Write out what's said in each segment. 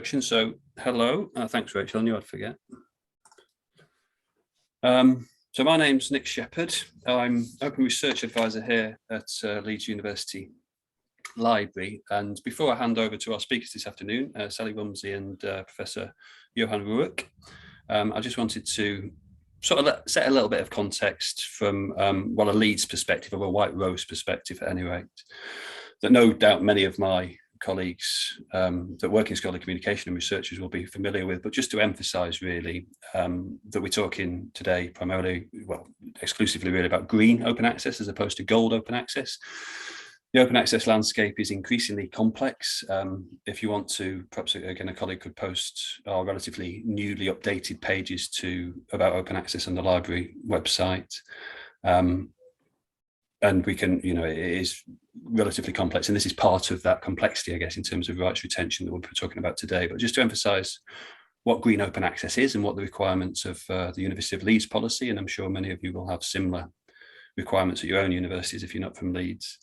So hello, thanks Rachel, I knew I'd forget. So my name's Nick Shepherd. I'm Open Research Advisor here at Leeds University Library. And before I hand over to our speakers this afternoon, Sally Rumsey and Professor Johan Rooryck, I just wanted to sort of set a little bit of context from, well, a Leeds perspective, or a White Rose perspective at any rate, that no doubt many of my colleagues that work in scholarly communication and researchers will be familiar with, but just to emphasize really that we're talking today primarily, well, exclusively really about green open access as opposed to gold open access. The open access landscape is increasingly complex. If you want to, perhaps again, a colleague could post our relatively newly updated pages about open access on the library website. And we can, it is relatively complex, and this is part of that complexity, I guess, in terms of rights retention that we'll be talking about today. But just to emphasize what green open access is and what the requirements of the University of Leeds policy, and I'm sure many of you will have similar requirements at your own universities if you're not from Leeds.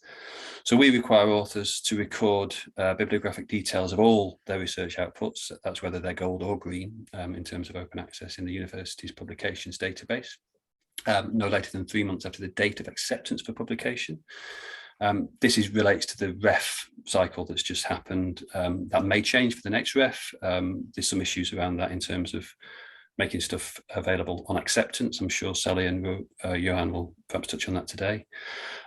So we require authors to record bibliographic details of all their research outputs, that's whether they're gold or green, in terms of open access in the university's publications database. No later than 3 months after the date of acceptance for publication. This relates to the ref cycle that's just happened. That may change for the next ref. There's some issues around that in terms of making stuff available on acceptance. I'm sure Sally and Johan will perhaps touch on that today.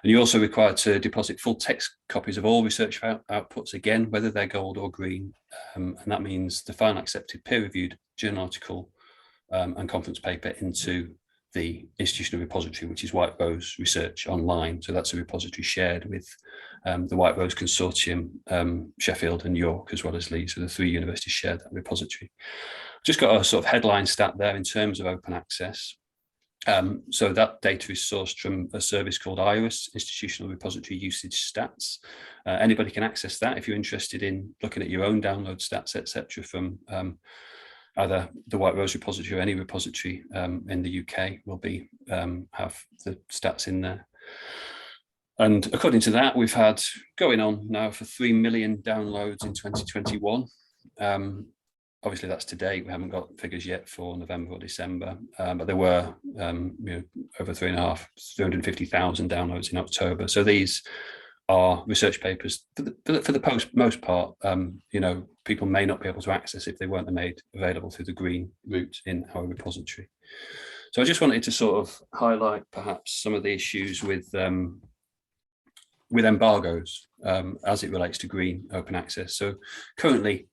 And you're also required to deposit full text copies of all research outputs, again, whether they're gold or green. And that means the final accepted peer-reviewed journal article and conference paper into the institutional repository, which is White Rose Research Online. So that's a repository shared with the White Rose Consortium, Sheffield and York, as well as Leeds. So the three universities share that repository. Just got a sort of headline stat there in terms of open access. So that data is sourced from a service called IRIS, Institutional Repository Usage Stats. Anybody can access that if you're interested in looking at your own download stats, etc., from either the White Rose repository or any repository in the UK will have the stats in there. And according to that, we've had going on now for 3 million downloads in 2021. Obviously, that's to date. We haven't got figures yet for November or December, but there were over 350,000 downloads in October. So these are research papers for the most part. People may not be able to access if they weren't made available through the green route in our repository. So I just wanted to sort of highlight perhaps some of the issues with embargoes as it relates to green open access. So currently,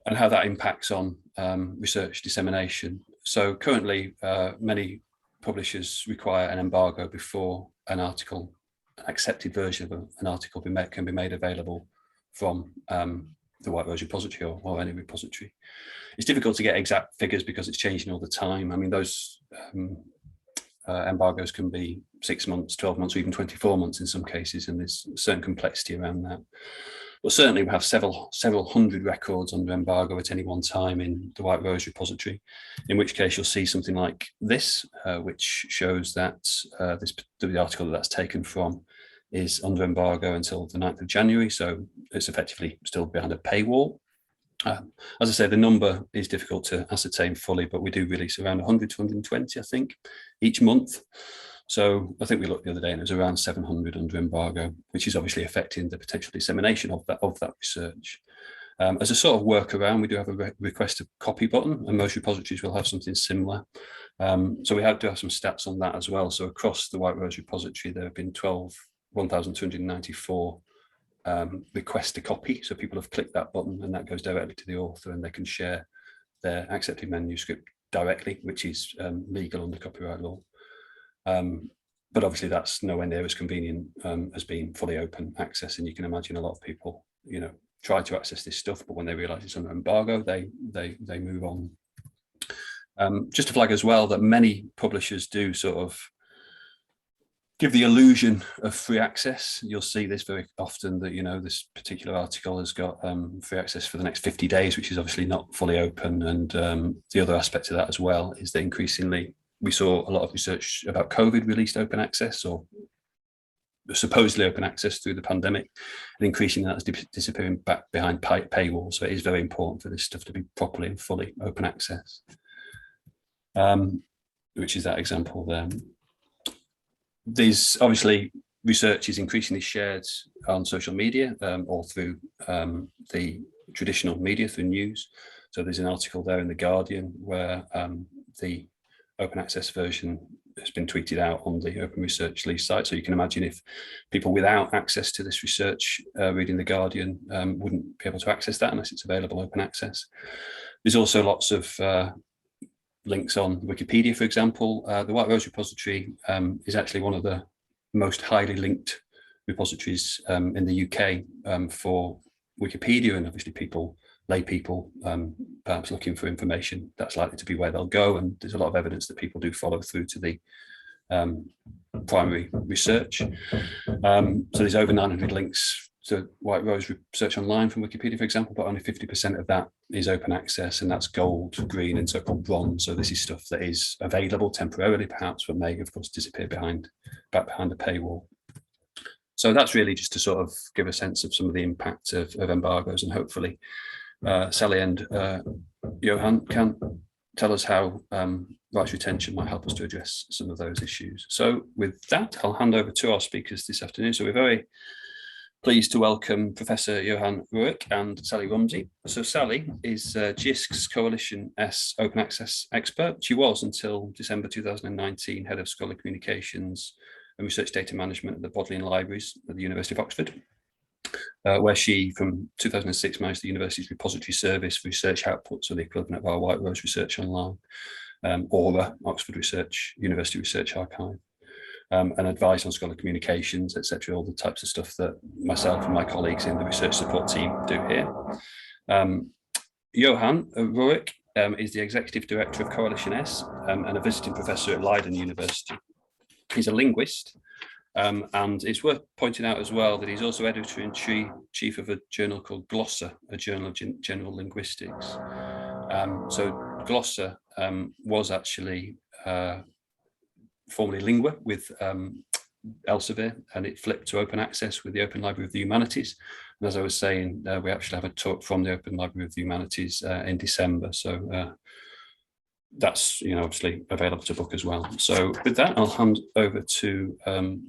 and how that impacts on research dissemination. So currently, many publishers require an embargo before an article, an accepted version of an article can be made available from the White Rose repository or any repository. It's difficult to get exact figures because it's changing all the time. I mean, those embargoes can be 6 months, 12 months, or even 24 months in some cases, and there's a certain complexity around that. But certainly we have several hundred records under embargo at any one time in the White Rose repository, in which case you'll see something like this, which shows that the article that's taken from is under embargo until the 9th of January. So it's effectively still behind a paywall. As I say, the number is difficult to ascertain fully, but we do release around 100 to 120, I think, each month. So I think we looked the other day and it was around 700 under embargo, which is obviously affecting the potential dissemination of that research. As a sort of workaround, we do have a request a copy button, and most repositories will have something similar. So we do have some stats on that as well. So across the White Rose repository, there have been 1,294 request a copy. So people have clicked that button and that goes directly to the author and they can share their accepted manuscript directly, which is legal under copyright law. But obviously that's nowhere near as convenient as being fully open access. And you can imagine a lot of people, try to access this stuff, but when they realize it's under embargo, they move on. Just to flag as well that many publishers do sort of give the illusion of free access. You'll see this very often that, this particular article has got free access for the next 50 days, which is obviously not fully open. And the other aspect of that as well is that increasingly we saw a lot of research about COVID released open access or supposedly open access through the pandemic, and increasingly that's disappearing back behind paywalls. So it is very important for this stuff to be properly and fully open access, which is that example there. There's obviously research is increasingly shared on social media or through the traditional media, through news. So there's an article there in The Guardian where the open access version has been tweeted out on the Open Research Lease site. So you can imagine if people without access to this research reading The Guardian wouldn't be able to access that unless it's available open access. There's also lots of links on Wikipedia, for example. The White Rose repository is actually one of the most highly linked repositories in the UK for Wikipedia, and obviously lay people perhaps looking for information, that's likely to be where they'll go. And there's a lot of evidence that people do follow through to the primary research. So there's over 900 links to White Rose research online from Wikipedia, for example, but only 50% of that is open access, and that's gold, green, and so-called bronze. So this is stuff that is available temporarily, perhaps, but may, of course, disappear back behind a paywall. So that's really just to sort of give a sense of some of the impact of embargoes, and hopefully Sally and Johan can tell us how rights retention might help us to address some of those issues. So with that, I'll hand over to our speakers this afternoon. So we're very pleased to welcome Professor Johan Rooryck and Sally Rumsey. So Sally is Jisc's Coalition S open access expert. She was, until December 2019, head of scholarly communications and research data management at the Bodleian Libraries at the University of Oxford, where she, from 2006, managed the university's repository service for research output, so the equivalent of our White Rose Research Online, or Oxford University Research Archive, and advice on scholarly communications, etc., all the types of stuff that myself and my colleagues in the research support team do here. Johan Rooryck is the Executive Director of Coalition S and a visiting professor at Leiden University. He's a linguist, and it's worth pointing out as well that he's also editor-in-chief of a journal called Glossa, a journal of general linguistics. So Glossa was actually formerly Lingua with Elsevier, and it flipped to open access with the Open Library of the Humanities. And as I was saying, we actually have a talk from the Open Library of the Humanities in December. So that's obviously available to book as well. So with that, I'll hand over to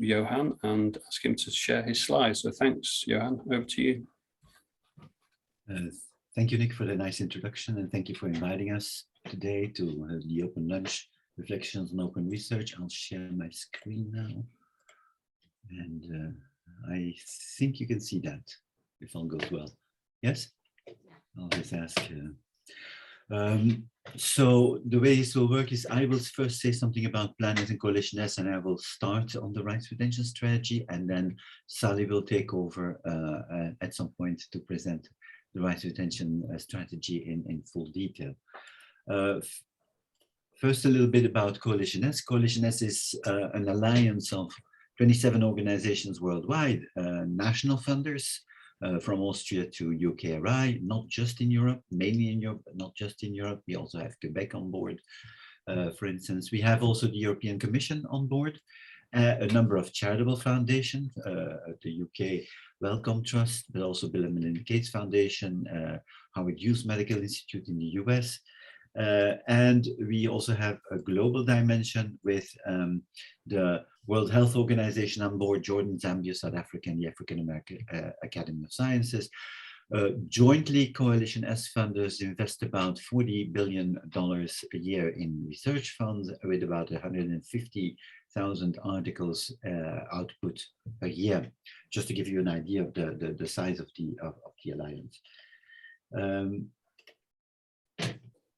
Johan and ask him to share his slides. So thanks, Johan, over to you. Thank you, Nick, for the nice introduction, and thank you for inviting us today to the Open Lunch Reflections on Open Research. I'll share my screen now, and I think you can see that if all goes well. Yes? I'll just ask. So the way this will work is I will first say something about Planet and Coalition S, and I will start on the rights retention strategy, and then Sally will take over at some point to present the rights retention strategy in full detail. First, a little bit about Coalition S. Coalition S is an alliance of 27 organizations worldwide, national funders, from Austria to UKRI, not just in Europe, mainly in Europe, but not just in Europe. We also have Quebec on board, for instance. We have also the European Commission on board, a number of charitable foundations, the UK Wellcome Trust, but also Bill Melinda Gates Foundation, Howard Hughes Medical Institute in the US. And we also have a global dimension with the World Health Organization on board, Jordan, Zambia, South Africa, and the African American Academy of Sciences. Jointly, Coalition S funders invest about $40 billion a year in research funds, with about 150,000 articles output a year, just to give you an idea of the size of the alliance.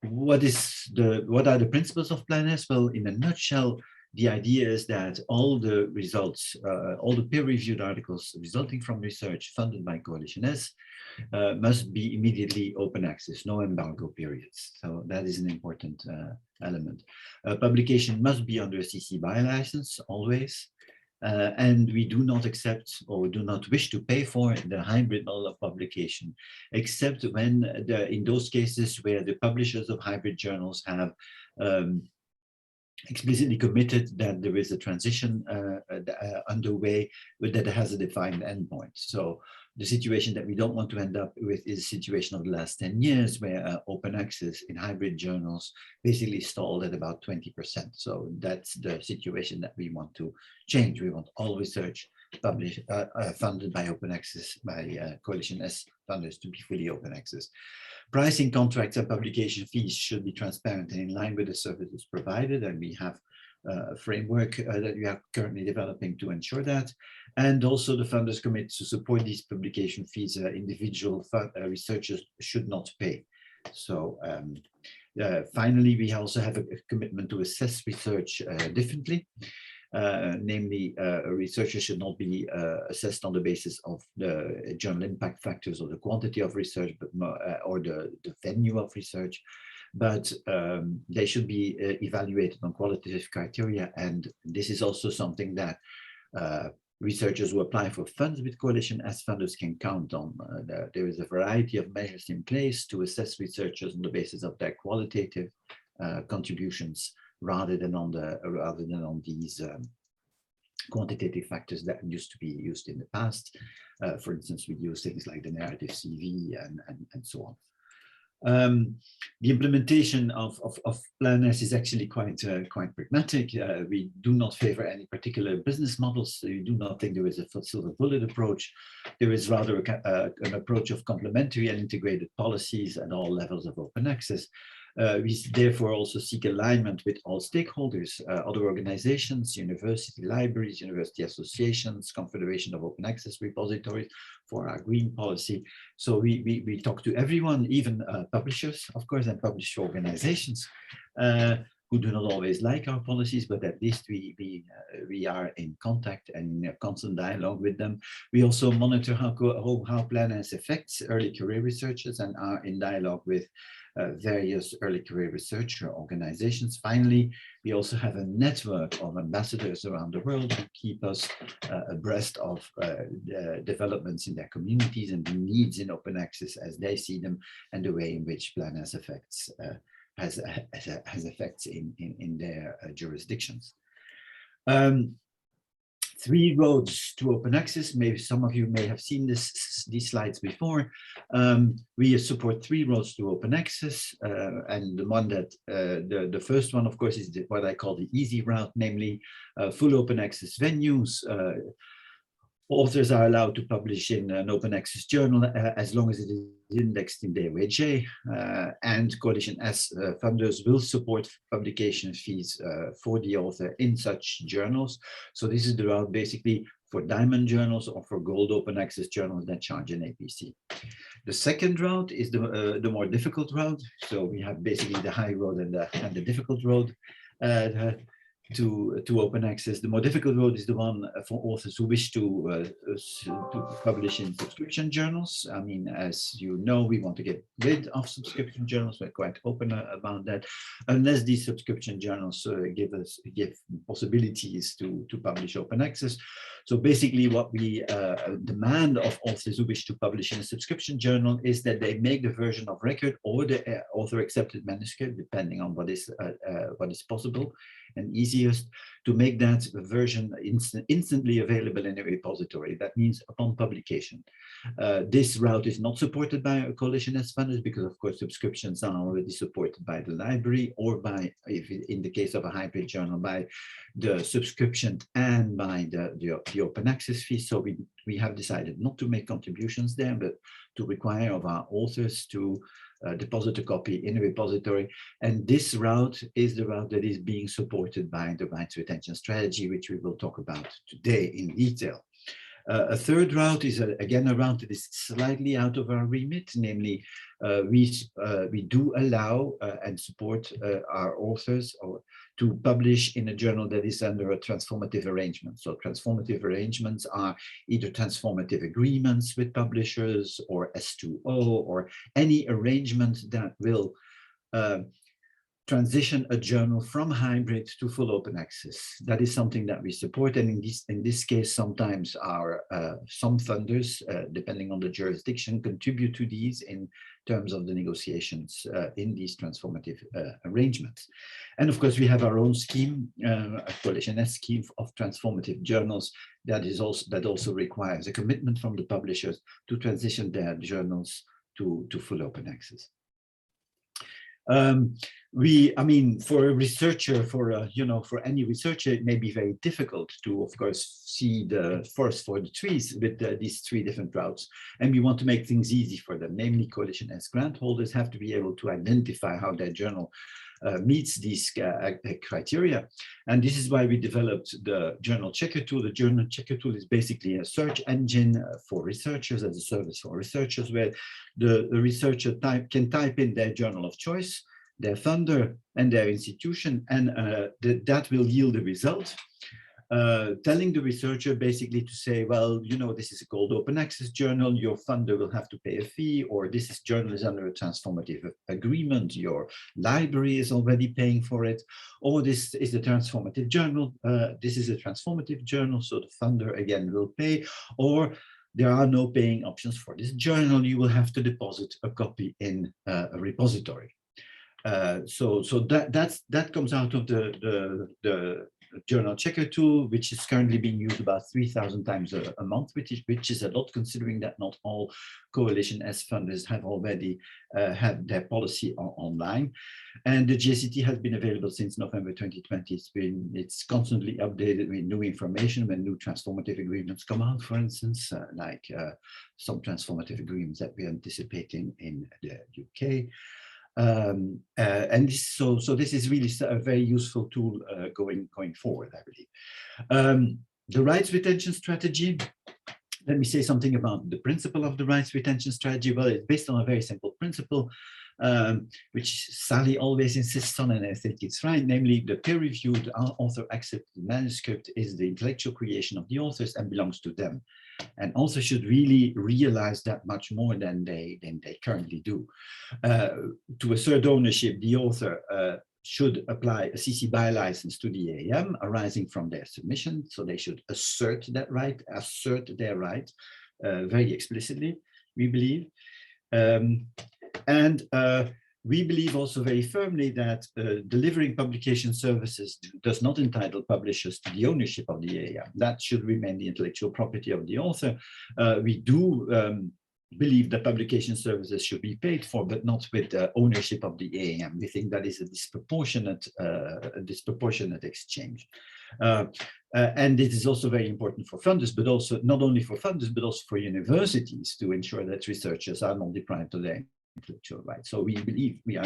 What are the principles of Plan S? Well, in a nutshell, the idea is that all the results, all the peer-reviewed articles resulting from research funded by Coalition S must be immediately open access, no embargo periods. So that is an important element. Publication must be under a CC BY license always. And we do not accept or do not wish to pay for the hybrid model of publication, except when in those cases where the publishers of hybrid journals have explicitly committed that there is a transition underway, but that it has a defined endpoint. So the situation that we don't want to end up with is a situation of the last 10 years where open access in hybrid journals basically stalled at about 20%. So that's the situation that we want to change. We want all research published, funded by open access, by Coalition S funders to be fully open access. Pricing contracts and publication fees should be transparent and in line with the services provided, and we have a framework that we are currently developing to ensure that. And also the funders commit to support these publication fees. Individual researchers should not pay. So finally, we also have a commitment to assess research differently. Namely, a researcher should not be assessed on the basis of the journal impact factors or the quantity of research, but or the venue of research, but they should be evaluated on qualitative criteria. And this is also something that researchers who apply for funds with Coalition as funders can count on. There is a variety of measures in place to assess researchers on the basis of their qualitative contributions, rather than on these quantitative factors that used to be used in the past. For instance, we use things like the narrative CV and so on. The implementation of Plan S is actually quite pragmatic. We do not favor any particular business models. We do not think there is a silver bullet approach. There is rather an approach of complementary and integrated policies at all levels of open access. We therefore also seek alignment with all stakeholders, other organizations, university libraries, university associations, Confederation of Open Access Repositories for our green policy. So we talk to everyone, even publishers, of course, and publisher organizations who do not always like our policies, but at least we are in contact and in a constant dialogue with them. We also monitor how Plan S affects early career researchers and are in dialogue with various early career research organizations. Finally, we also have a network of ambassadors around the world who keep us abreast of developments in their communities and the needs in open access as they see them, and the way in which Plan S affects has effects in their jurisdictions. 3 roads to open access. Maybe some of you may have seen these slides before. We support 3 roads to open access, and the one that the first one, of course, is what I call the easy route, namely full open access venues. Authors are allowed to publish in an open access journal as long as it is indexed in the OAJ, and Coalition S funders will support publication fees for the author in such journals. So this is the route basically for diamond journals or for gold open access journals that charge an APC. The second route is the more difficult route. So we have basically the high road and the difficult road to open access. The more difficult road is the one for authors who wish to publish in subscription journals. I mean, as you know, we want to get rid of subscription journals. We're quite open about that, unless these subscription journals give possibilities to publish open access. So basically what we demand of authors who wish to publish in a subscription journal is that they make the version of record or the author accepted manuscript, depending on what is possible and easiest, to make that version instantly available in a repository. That means upon publication. This route is not supported by Coalition S funders because, of course, subscriptions are already supported by the library, or by, if in the case of a hybrid journal, by the subscription and by the open access fee. So we have decided not to make contributions there, but to require of our authors to deposit a copy in a repository. And this route is the route that is being supported by the rights retention strategy, which we will talk about today in detail. A third route is again a route that is slightly out of our remit, namely we do allow and support our authors to publish in a journal that is under a transformative arrangement. So transformative arrangements are either transformative agreements with publishers or S2O, or any arrangement that will transition a journal from hybrid to full open access. That is something that we support, and in this case, sometimes some funders, depending on the jurisdiction, contribute to these in terms of the negotiations in these transformative arrangements. And of course, we have our own scheme, a Coalition scheme of transformative journals that also requires a commitment from the publishers to transition their journals to full open access. I mean, for a researcher, for any researcher, it may be very difficult to, of course, see the forest for the trees with these three different routes. And we want to make things easy for them. Namely, Coalition S grant holders have to be able to identify how their journal meets these criteria. And this is why we developed the Journal Checker tool. The Journal Checker tool is basically a search engine for researchers, as a service for researchers, where the researcher can type in their journal of choice, their funder, and their institution, and that will yield a result, telling the researcher basically to say, well, this is a called open access journal, your funder will have to pay a fee, or this journal is under a transformative agreement, your library is already paying for it, or this is a transformative journal, this is a transformative journal, so the funder again will pay, or there are no paying options for this journal, you will have to deposit a copy in a repository. So that comes out of the Journal Checker tool, which is currently being used about 3,000 times a month, which is a lot, considering that not all Coalition S funders have already had their policy online. And the JCT has been available since November 2020. It's constantly updated with new information when new transformative agreements come out, for instance, like some transformative agreements that we're anticipating in the UK. And this is really a very useful tool going forward, I believe. The rights retention strategy. Let me say something about the principle of the rights retention strategy. Well, it's based on a very simple principle, which Sally always insists on, and I think it's right, namely the peer-reviewed author-accepted manuscript is the intellectual creation of the authors and belongs to them. And authors should really realize that much more than they currently do. To assert ownership, the author should apply a CC BY license to the EAM arising from their submission. So they should assert that right, assert their right very explicitly, we believe. We believe also very firmly that delivering publication services does not entitle publishers to the ownership of the EAM. That should remain the intellectual property of the author. We do believe that publication services should be paid for, but not with ownership of the EAM. We think that is a disproportionate exchange. And this is also very important for funders, but also not only for funders, but also for universities to ensure that researchers are not deprived of their intellectual rights. So we believe we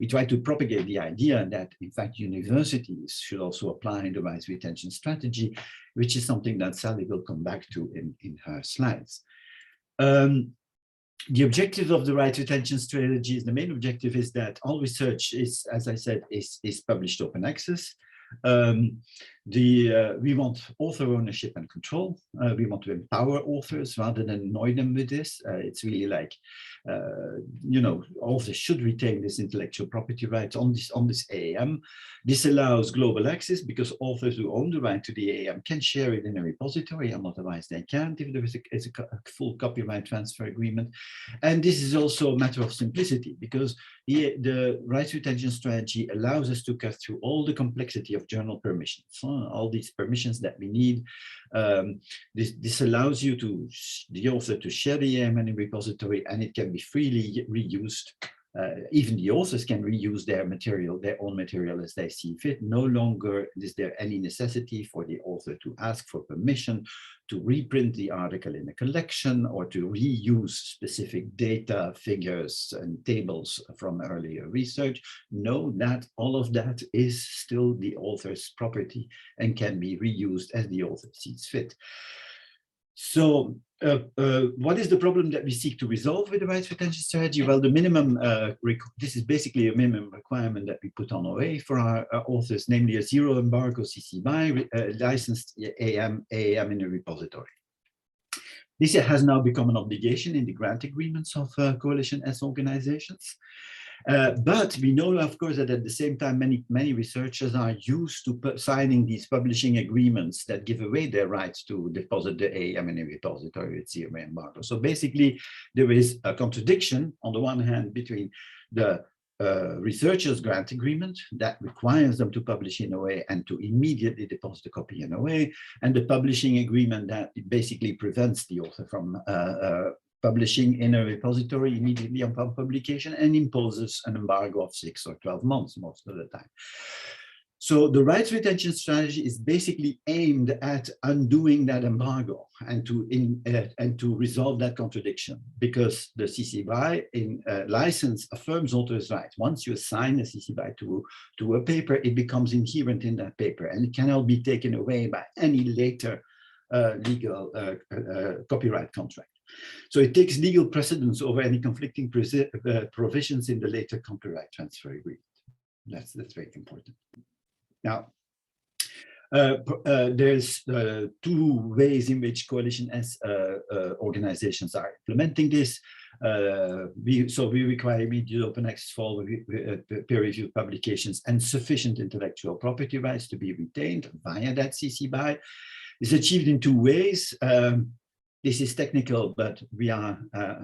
try to propagate the idea that in fact universities should also apply the rights retention strategy, which is something that Sally will come back to in her slides. The objective of the rights retention strategy is, the main objective is that all research is, as I said, is published open access. We want author ownership and control. We want to empower authors rather than annoy them with this. It's really like, authors should retain this intellectual property rights on this EAM. This allows global access because authors who own the right to the EAM can share it in a repository, and otherwise they can't if there is a full copyright transfer agreement. And this is also a matter of simplicity because the rights retention strategy allows us to cut through all the complexity of journal permissions, all these permissions that we need. This allows the author to share the EAM in a repository, and it can be freely reused. Even the authors can reuse their own material as they see fit. No longer is there any necessity for the author to ask for permission to reprint the article in a collection or to reuse specific data, figures, and tables from earlier research. No, all of that is still the author's property and can be reused as the author sees fit. So what is the problem that we seek to resolve with the rights retention strategy? Well, the minimum, this is basically a minimum requirement that we put on OA for our authors, namely a zero embargo CC BY licensed EAM in a repository. This has now become an obligation in the grant agreements of Coalition S organizations. But we know, of course, that at the same time, many researchers are used to signing these publishing agreements that give away their rights to deposit the AAM in a repository with zero embargo. So basically, there is a contradiction on the one hand between the researchers' grant agreement that requires them to publish in a way and to immediately deposit a copy in a way, and the publishing agreement that basically prevents the author from publishing in a repository immediately upon publication and imposes an embargo of 6 or 12 months most of the time. So the rights retention strategy is basically aimed at undoing that embargo and to resolve that contradiction, because the CC BY in license affirms author's rights. Once you assign a CC BY to a paper, it becomes inherent in that paper and it cannot be taken away by any later legal copyright contract. So it takes legal precedence over any conflicting provisions in the later copyright transfer agreement. That's very important. Now, there's 2 ways in which coalition S organizations are implementing this. We require immediate open access for peer-reviewed publications and sufficient intellectual property rights to be retained via that CC BY. It's achieved in 2 ways. This is technical, but we are,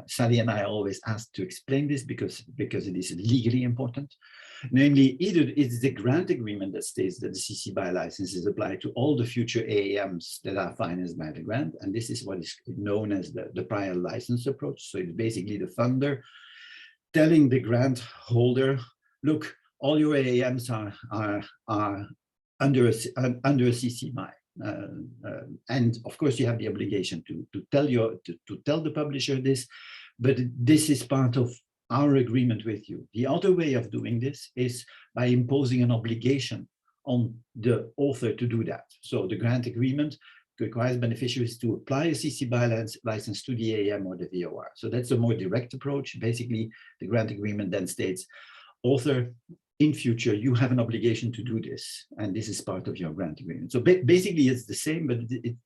Sally and I are always asked to explain this because it is legally important. Namely, either it's the grant agreement that states that the CC BY license is applied to all the future AAMs that are financed by the grant, and this is what is known as the prior license approach. So it's basically the funder telling the grant holder, look, all your AAMs are under a CC BY. And of course, you have the obligation to tell the publisher this, but this is part of our agreement with you. The other way of doing this is by imposing an obligation on the author to do that. So the grant agreement requires beneficiaries to apply a CC BY license to the AAM or the VOR. So that's a more direct approach. Basically, the grant agreement then states, author, in future, you have an obligation to do this, and this is part of your grant agreement. So basically, it's the same, but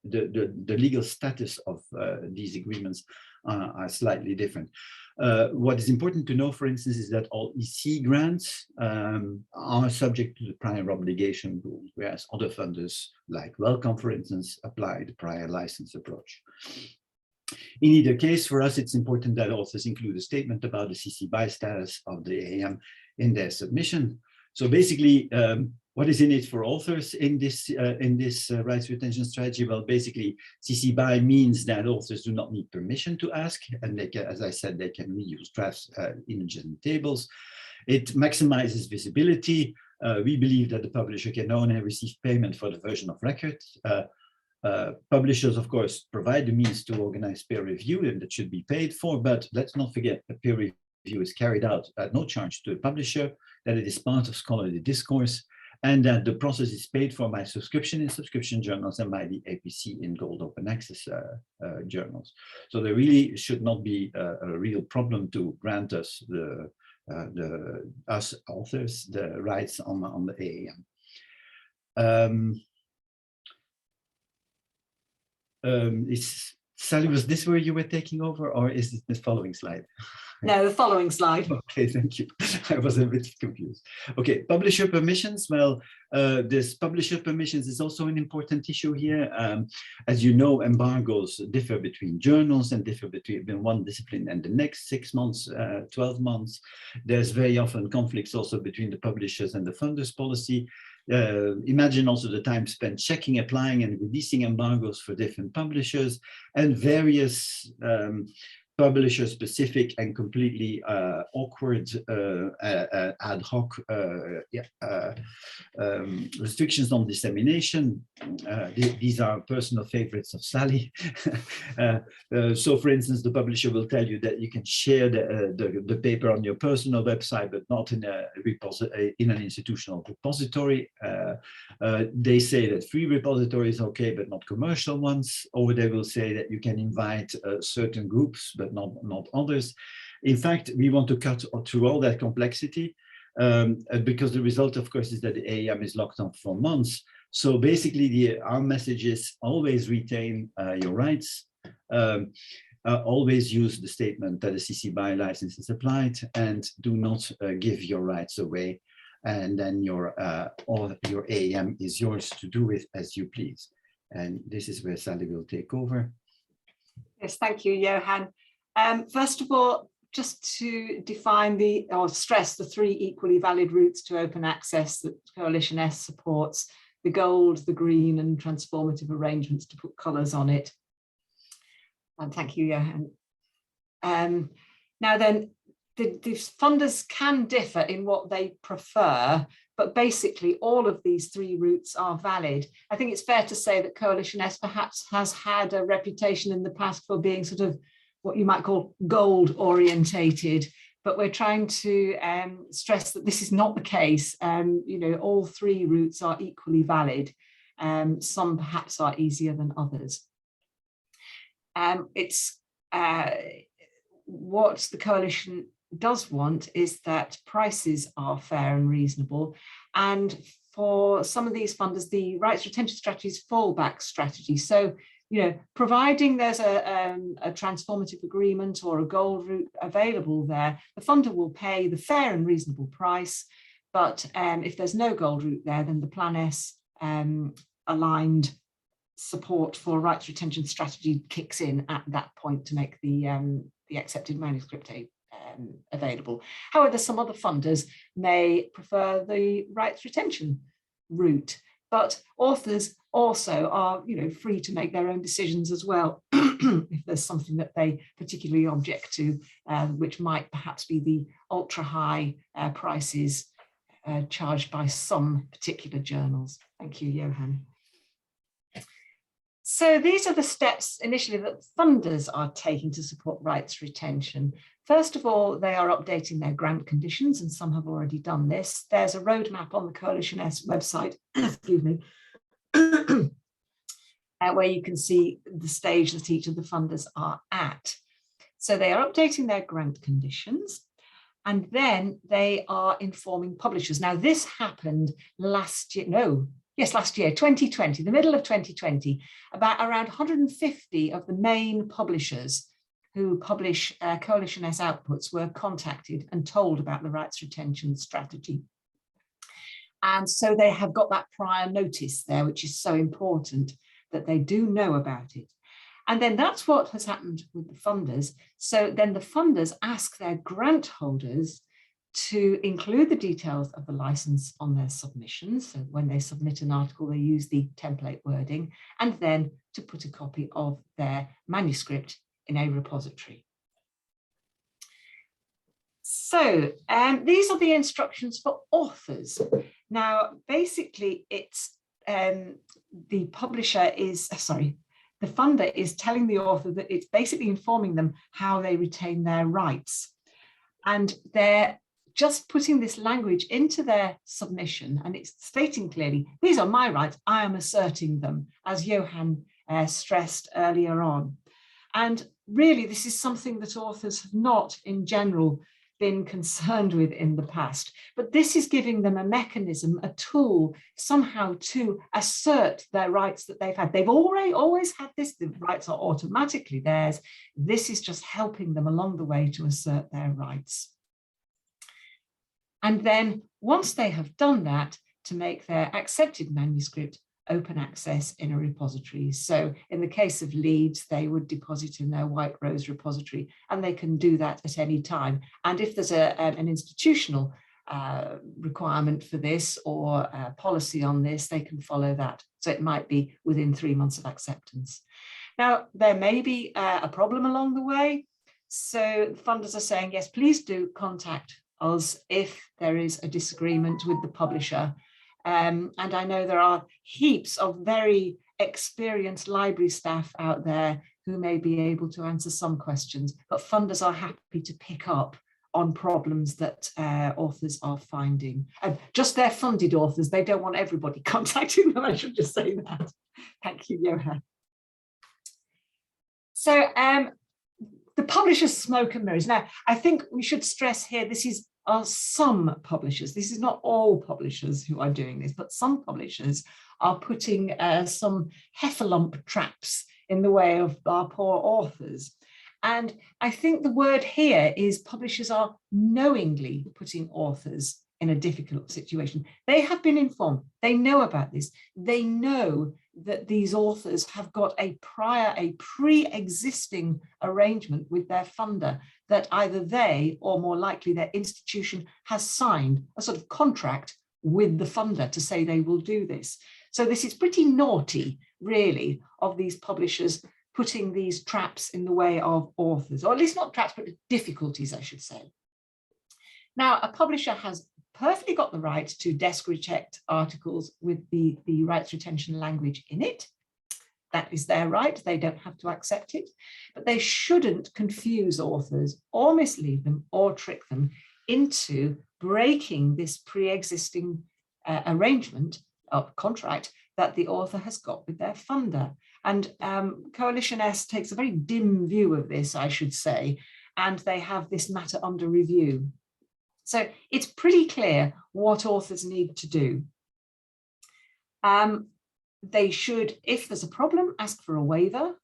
the legal status of these agreements are slightly different. What is important to know, for instance, is that all EC grants are subject to the prior obligation rules, whereas other funders, like Wellcome, for instance, apply the prior license approach. In either case, for us, it's important that authors include a statement about the CC BY status of the AAM in their submission. So basically, what is in it for authors in this rights retention strategy? Well, basically, CC BY means that authors do not need permission to ask, and they can, as I said, they can reuse drafts, images, and tables. It maximizes visibility. We believe that the publisher can only receive payment for the version of record. Publishers, of course, provide the means to organize peer review, and that should be paid for, but let's not forget that peer review is carried out at no charge to the publisher, that it is part of scholarly discourse, and that the process is paid for by subscription in subscription journals and by the APC in gold open access journals. So there really should not be a real problem to grant us, us authors, the rights on the AAM. Sally, was this where you were taking over, or is it the following slide? No, the following slide. Okay, thank you. I was a bit confused. Okay, publisher permissions. Well, this publisher permissions is also an important issue here. As you know, embargoes differ between journals and differ between one discipline and the next, 6 months, 12 months. There's very often conflicts also between the publishers and the funders policy. Imagine also the time spent checking, applying, and releasing embargoes for different publishers, and various publisher-specific and completely awkward ad hoc restrictions on dissemination. These are personal favorites of Sally. So, for instance, the publisher will tell you that you can share the paper on your personal website, but not in an institutional repository. They say that free repository is okay, but not commercial ones, or they will say that you can invite certain groups, but not others. In fact, we want to cut through all that complexity because the result, of course, is that the AAM is locked up for months. So basically, our message is always retain your rights. always use the statement that a CC BY license is applied, and do not give your rights away. And then your AAM is yours to do with as you please. And this is where Sally will take over. Yes, thank you, Johan. First of all, just to define or stress the 3 equally valid routes to open access that Coalition S supports: the gold, the green, and transformative arrangements to put colours on it. And thank you, Johan. Now then, the funders can differ in what they prefer, but basically all of these 3 routes are valid. I think it's fair to say that Coalition S perhaps has had a reputation in the past for being sort of what you might call gold orientated, but we're trying to stress that this is not the case. You know, all 3 routes are equally valid. Some perhaps are easier than others. What the Coalition does want is that prices are fair and reasonable. And for some of these funders, the rights retention strategy is fallback strategy. So, you know, providing there's a transformative agreement or a gold route available there, the funder will pay the fair and reasonable price. But if there's no gold route there, then the Plan S aligned support for rights retention strategy kicks in at that point to make the accepted manuscript available. However, some other funders may prefer the rights retention route, but authors also are, you know, free to make their own decisions as well if there's something that they particularly object to, which might perhaps be the ultra high prices charged by some particular journals. Thank you, Johan. So these are the steps initially that funders are taking to support rights retention. First of all, they are updating their grant conditions, and some have already done this. There's a roadmap on the Coalition S website, excuse me, where you can see the stage that each of the funders are at. So they are updating their grant conditions, and then they are informing publishers. Now, this happened last year, last year, 2020, the middle of 2020, around 150 of the main publishers who publish Coalition S outputs were contacted and told about the rights retention strategy. And so they have got that prior notice there, which is so important that they do know about it. And then that's what has happened with the funders. So then the funders ask their grant holders to include the details of the license on their submissions. So when they submit an article, they use the template wording, and then to put a copy of their manuscript in a repository. So these are the instructions for authors. Now, basically, it's the publisher is, the funder is telling the author that it's basically informing them how they retain their rights. And they're just putting this language into their submission, and it's stating clearly, these are my rights, I am asserting them, as Johan stressed earlier on. And really, this is something that authors have not, in general, been concerned with in the past. But this is giving them a mechanism, a tool, somehow to assert their rights that they've had. They've always had this, the rights are automatically theirs. This is just helping them along the way to assert their rights. And then once they have done that, to make their accepted manuscript open access in a repository. So in the case of Leeds, they would deposit in their White Rose repository, and they can do that at any time. And if there's an institutional requirement for this or a policy on this, they can follow that. So it might be within 3 months of acceptance. Now, there may be a problem along the way. So funders are saying, yes, please do contact us if there is a disagreement with the publisher. And I know there are heaps of very experienced library staff out there who may be able to answer some questions, but funders are happy to pick up on problems that authors are finding. Just their funded authors, they don't want everybody contacting them, I should just say that. Thank you, Johan. So the publishers' smoke and mirrors. Now, I think we should stress here, this are some publishers. This is not all publishers who are doing this, but some publishers are putting some heffalump traps in the way of our poor authors. And I think the word here is publishers are knowingly putting authors in a difficult situation. They have been informed, they know about this, they know that these authors have got a pre-existing arrangement with their funder that either they or more likely their institution has signed a sort of contract with the funder to say they will do this. So this is pretty naughty, really, of these publishers putting these traps in the way of authors, or at least not traps, but difficulties, I should say. Now, a publisher has perfectly got the right to desk reject articles with the rights retention language in it. That is their right, they don't have to accept it, but they shouldn't confuse authors or mislead them or trick them into breaking this pre-existing arrangement of contract that the author has got with their funder. And Coalition S takes a very dim view of this, I should say, and they have this matter under review. So it's pretty clear what authors need to do. They should, if there's a problem, ask for a waiver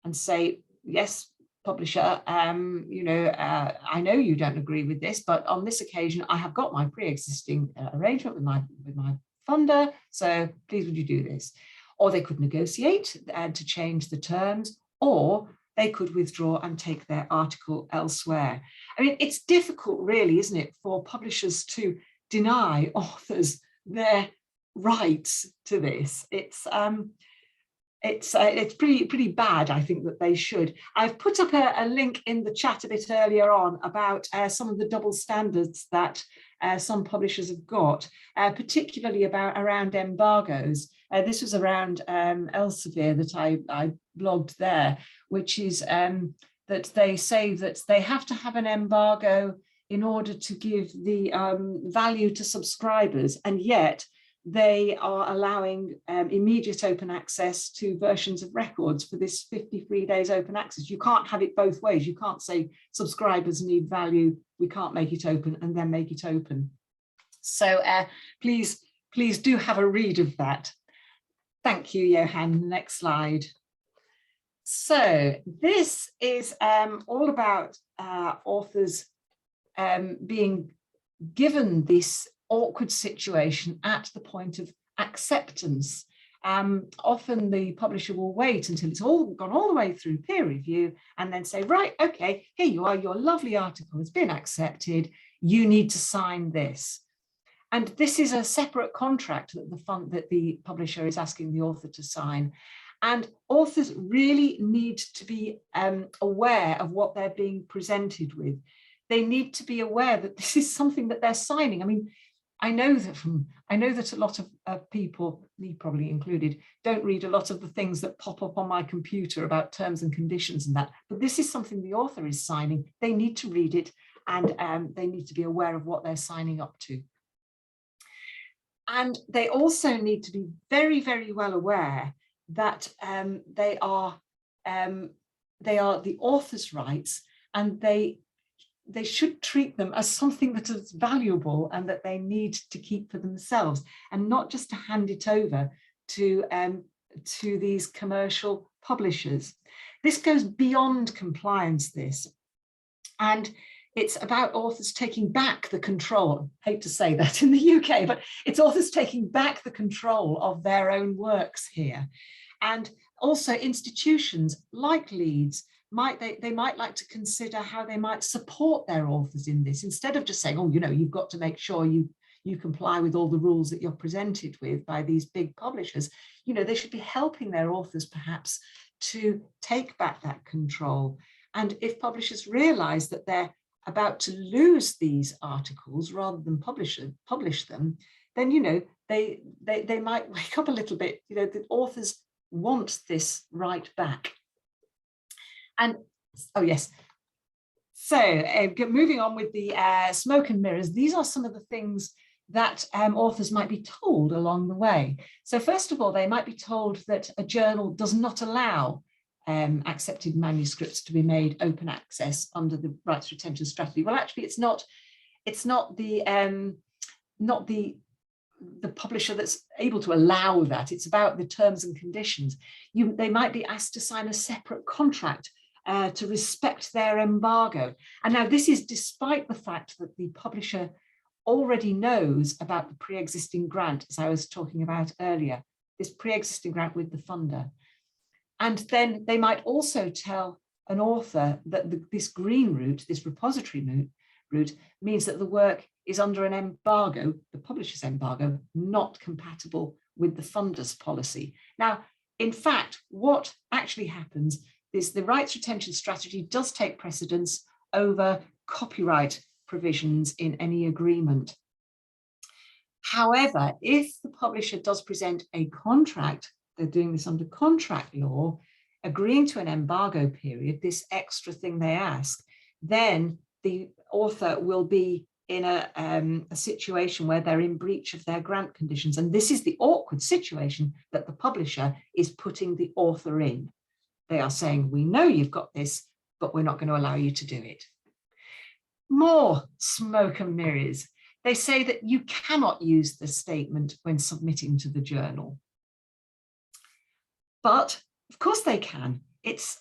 and say, yes, publisher, I know you don't agree with this, but on this occasion, I have got my pre-existing arrangement with my funder, so please would you do this? Or they could negotiate to change the terms, or they could withdraw and take their article elsewhere. I mean, it's difficult really, isn't it, for publishers to deny authors their rights to this. It's pretty bad, I think, that they should. I've put up a link in the chat a bit earlier on about some of the double standards that some publishers have got, particularly around embargoes. This was around Elsevier that I blogged there, which is that they say that they have to have an embargo in order to give the value to subscribers, and yet they are allowing immediate open access to versions of records for this 53 days open access. You can't have it both ways. You can't say subscribers need value, we can't make it open, and then make it open. So please do have a read of that. Thank you, Johan. Next slide. So this is all about authors being given this awkward situation at the point of acceptance. Often the publisher will wait until it's all gone all the way through peer review and then say, right, okay, here you are, your lovely article has been accepted, you need to sign this. And this is a separate contract that the publisher is asking the author to sign. And authors really need to be aware of what they're being presented with. They need to be aware that this is something that they're signing. I mean, I know that a lot of people, me probably included, don't read a lot of the things that pop up on my computer about terms and conditions and that, but this is something the author is signing. They need to read it, and they need to be aware of what they're signing up to. And they also need to be very, very well aware that they are the author's rights, and they should treat them as something that is valuable and that they need to keep for themselves, and not just to hand it over to these commercial publishers. This goes beyond compliance, and it's about authors taking back the control. I hate to say that in the UK, but it's authors taking back the control of their own works here. And also institutions like Leeds, they might like to consider how they might support their authors in this, instead of just saying, oh, you've got to make sure you comply with all the rules that you're presented with by these big publishers. They should be helping their authors perhaps to take back that control. And if publishers realize that they're about to lose these articles rather than publish them, then they might wake up a little bit. The authors want this right back. And oh yes, so moving on with the smoke and mirrors, these are some of the things that authors might be told along the way. So first of all, they might be told that a journal does not allow accepted manuscripts to be made open access under the rights retention strategy. Well, actually, it's not the publisher that's able to allow that. It's about the terms and conditions. They might be asked to sign a separate contract to respect their embargo. And now this is despite the fact that the publisher already knows about the pre-existing grant, as I was talking about earlier, this pre-existing grant with the funder. And then they might also tell an author that this green route, this repository route, means that the work is under an embargo, the publisher's embargo, not compatible with the funder's policy. Now, in fact, what actually happens is the rights retention strategy does take precedence over copyright provisions in any agreement. However, if the publisher does present a contract, they're doing this under contract law, agreeing to an embargo period, this extra thing they ask, then the author will be in a situation where they're in breach of their grant conditions. And this is the awkward situation that the publisher is putting the author in. They are saying, we know you've got this, but we're not going to allow you to do it. More smoke and mirrors. They say that you cannot use the statement when submitting to the journal. But of course they can. It's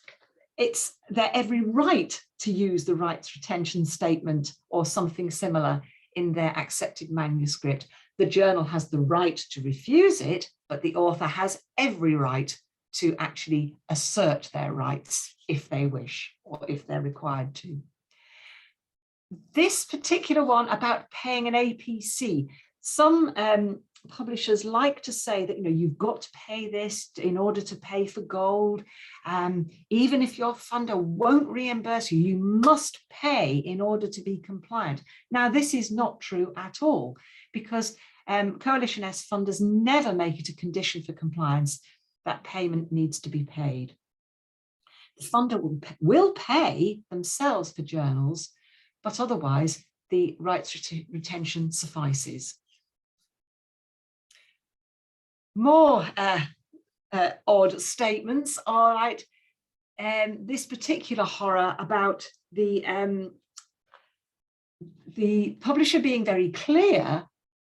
their every right to use the rights retention statement or something similar in their accepted manuscript. The journal has the right to refuse it, but the author has every right to actually assert their rights if they wish or if they're required to. This particular one about paying an APC, some publishers like to say that, you know, you've got to pay this in order to pay for gold. Even if your funder won't reimburse you, you must pay in order to be compliant. Now, this is not true at all, because Coalition S funders never make it a condition for compliance that payment needs to be paid. The funder will pay themselves for journals, but otherwise the rights retention suffices. More odd statements are like this particular horror about the publisher being very clear,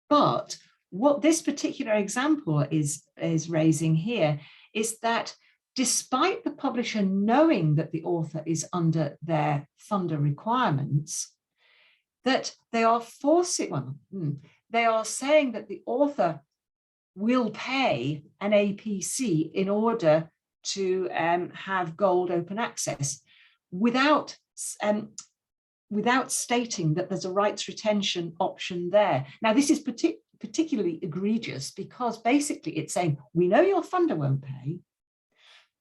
but what this particular example is raising here is that despite the publisher knowing that the author is under their funder requirements, that they are forcing, they are saying that the author will pay an APC in order to have gold open access without stating that there's a rights retention option there. Now, this is particularly egregious because basically it's saying, we know your funder won't pay,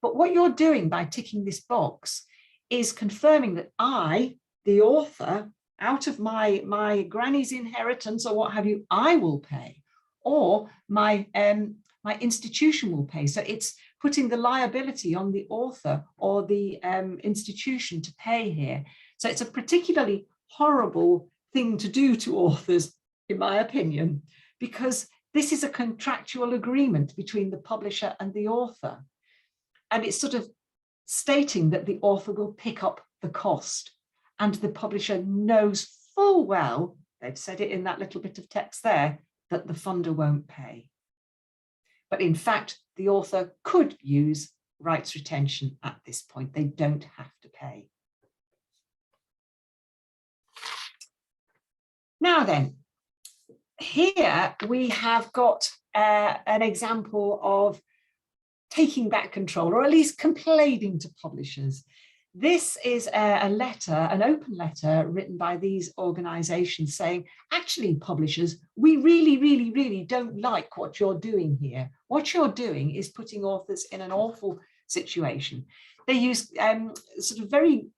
but what you're doing by ticking this box is confirming that I, the author, out of my granny's inheritance or what have you, I will pay, or my institution will pay. So it's putting the liability on the author or the institution to pay here. So it's a particularly horrible thing to do to authors, in my opinion, because this is a contractual agreement between the publisher and the author. And it's sort of stating that the author will pick up the cost, and the publisher knows full well, they've said it in that little bit of text there, that the funder won't pay. But in fact, the author could use rights retention at this point. They don't have to pay. Now then, here we have got an example of taking back control, or at least complaining to publishers. This is a letter, an open letter written by these organizations saying, actually, publishers, we really don't like what you're doing here. What you're doing is putting authors in an awful situation. They use sort of very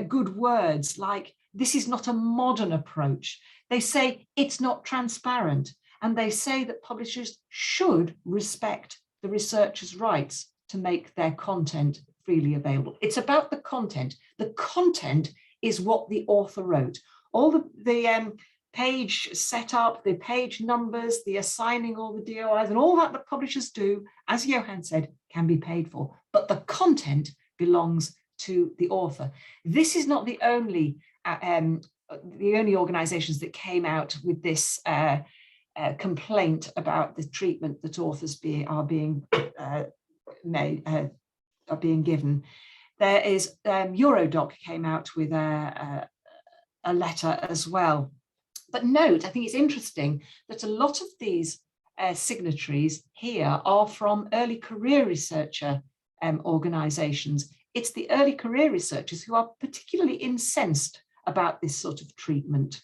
good words like, this is not a modern approach. They say it's not transparent. And they say that publishers should respect the researchers' rights to make their content freely available. It's about the content. The content is what the author wrote. All the page setup, the page numbers, the assigning all the DOIs and all that the publishers do, as Johan said, can be paid for. But the content belongs to the author. This is not the only organizations that came out with this complaint about the treatment that authors are being given. There is Eurodoc came out with a letter as well. But note, I think it's interesting that a lot of these signatories here are from early career researcher organisations. It's the early career researchers who are particularly incensed about this sort of treatment.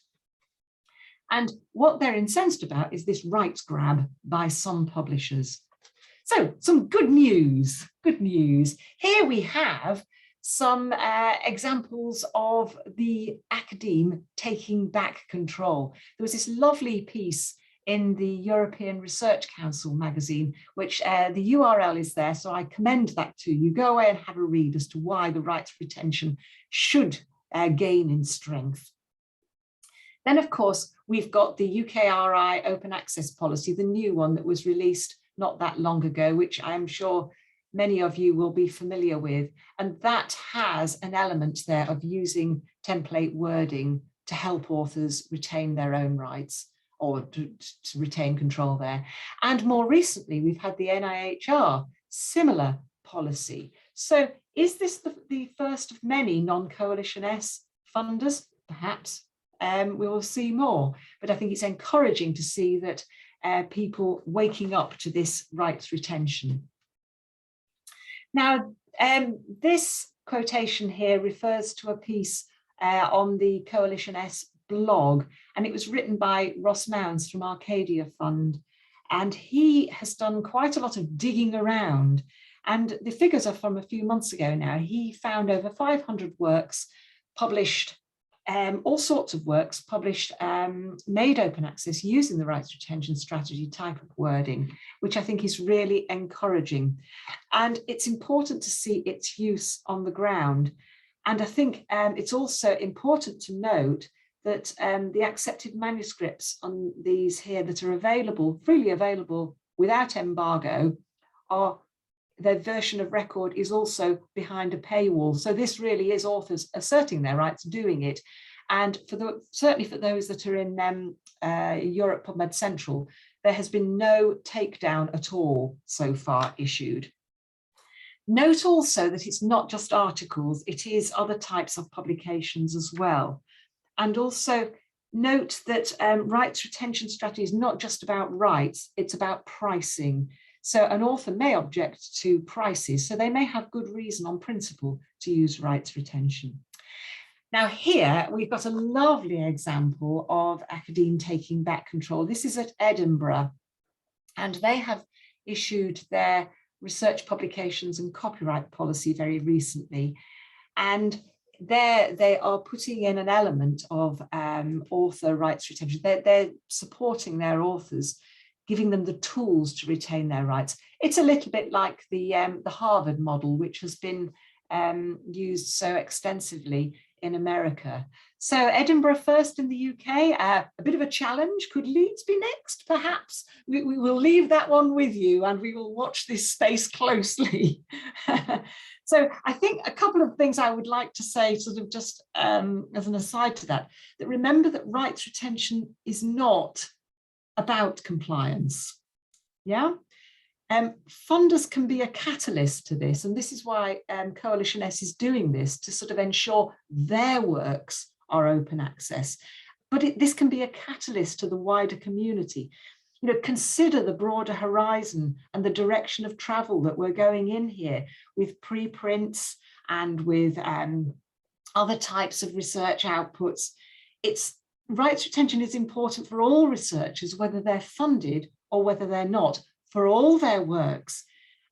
And what they're incensed about is this rights grab by some publishers. So some good news, good news. Here we have some examples of the academe taking back control. There was this lovely piece in the European Research Council magazine, which the URL is there, so I commend that to you. Go away and have a read as to why the rights retention should gain in strength. Then, of course, we've got the UKRI open access policy, the new one that was released not that long ago, which I am sure many of you will be familiar with. And that has an element there of using template wording to help authors retain their own rights, or to retain control there. And more recently, we've had the NIHR similar policy. So is this the first of many non-Coalition S funders? Perhaps. We will see more, but I think it's encouraging to see that people waking up to this rights retention. Now, this quotation here refers to a piece on the Coalition S blog, and it was written by Ross Mounds from Arcadia Fund, and he has done quite a lot of digging around, and the figures are from a few months ago now. He found over 500 works published, all sorts of works published, made open access using the rights retention strategy type of wording, which I think is really encouraging. And it's important to see its use on the ground. And I think it's also important to note that the accepted manuscripts on these here that are available, freely available without embargo, are their version of record is also behind a paywall. So this really is authors asserting their rights doing it. And certainly for those that are in Europe PubMed Central, there has been no takedown at all so far issued. Note also that it's not just articles, it is other types of publications as well. And also note that rights retention strategy is not just about rights, it's about pricing. So an author may object to prices, so they may have good reason on principle to use rights retention. Now here we've got a lovely example of academe taking back control. This is at Edinburgh, and they have issued their research publications and copyright policy very recently. And there they are putting in an element of author rights retention. They're supporting their authors, giving them the tools to retain their rights. It's a little bit like the Harvard model, which has been used so extensively in America. So Edinburgh first in the UK, a bit of a challenge. Could Leeds be next, perhaps? We will leave that one with you, and we will watch this space closely. So I think a couple of things I would like to say, sort of just as an aside to that, that remember that rights retention is not about compliance. Yeah. Funders can be a catalyst to this, and this is why Coalition S is doing this, to sort of ensure their works are open access. But this can be a catalyst to the wider community. You know, consider the broader horizon and the direction of travel that we're going in here with preprints and with other types of research outputs. Rights retention is important for all researchers, whether they're funded or whether they're not, for all their works.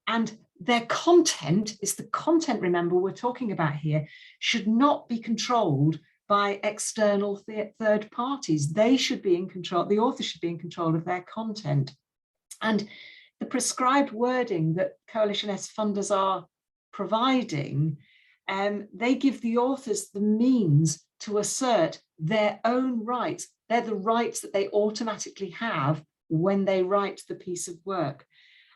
And their content is the content, remember, we're talking about here, should not be controlled by external third parties. They should be in control, the author should be in control of their content. And the prescribed wording that Coalition S funders are providing, they give the authors the means to assert their own rights. They're the rights that they automatically have when they write the piece of work.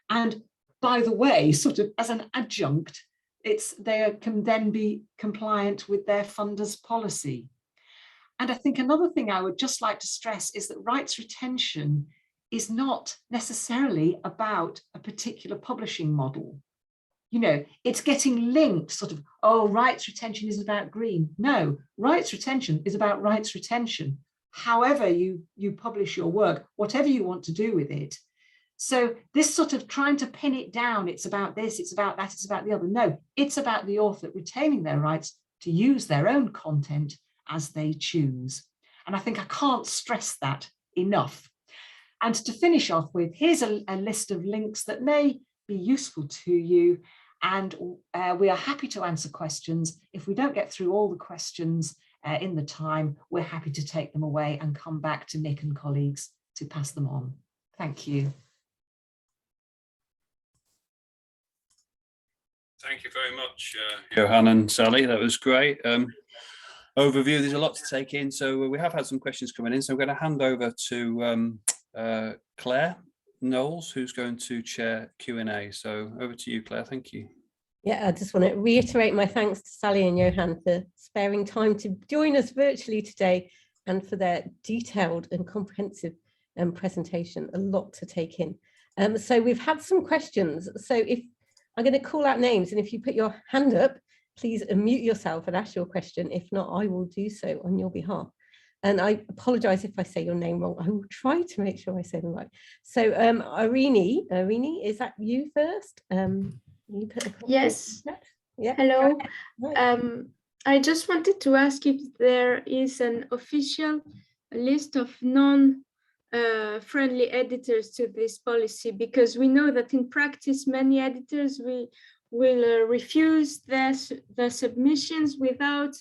And by the way, sort of as an adjunct, they can then be compliant with their funders' policy. And I think another thing I would just like to stress is that rights retention is not necessarily about a particular publishing model. you know, it's getting linked sort of, oh, rights retention is about green. No, rights retention is about rights retention. However you publish your work, whatever you want to do with it. So this sort of trying to pin it down, it's about this, it's about that, it's about the other. No, it's about the author retaining their rights to use their own content as they choose. And I think I can't stress that enough. And to finish off with, here's a list of links that may be useful to you. And we are happy to answer questions. If we don't get through all the questions in the time, we're happy to take them away and come back to Nick and colleagues to pass them on. Thank you. Thank you very much, Johan and Sally. That was great. Overview, there's a lot to take in. So we have had some questions coming in. So I'm going to hand over to Claire Knowles, who's going to chair Q&A. So over to you, Claire. Thank you. Yeah, I just want to reiterate my thanks to Sally and Johan for sparing time to join us virtually today and for their detailed and comprehensive presentation. A lot to take in. So we've had some questions. So if I'm going to call out names, and if you put your hand up, please unmute yourself and ask your question. If not, I will do so on your behalf. And I apologize if I say your name wrong. I will try to make sure I say them right. So Irini, is that you first? You put a yes. Yeah. Hello. Right. I just wanted to ask if there is an official list of non-friendly editors to this policy, because we know that in practice many editors will refuse the submissions without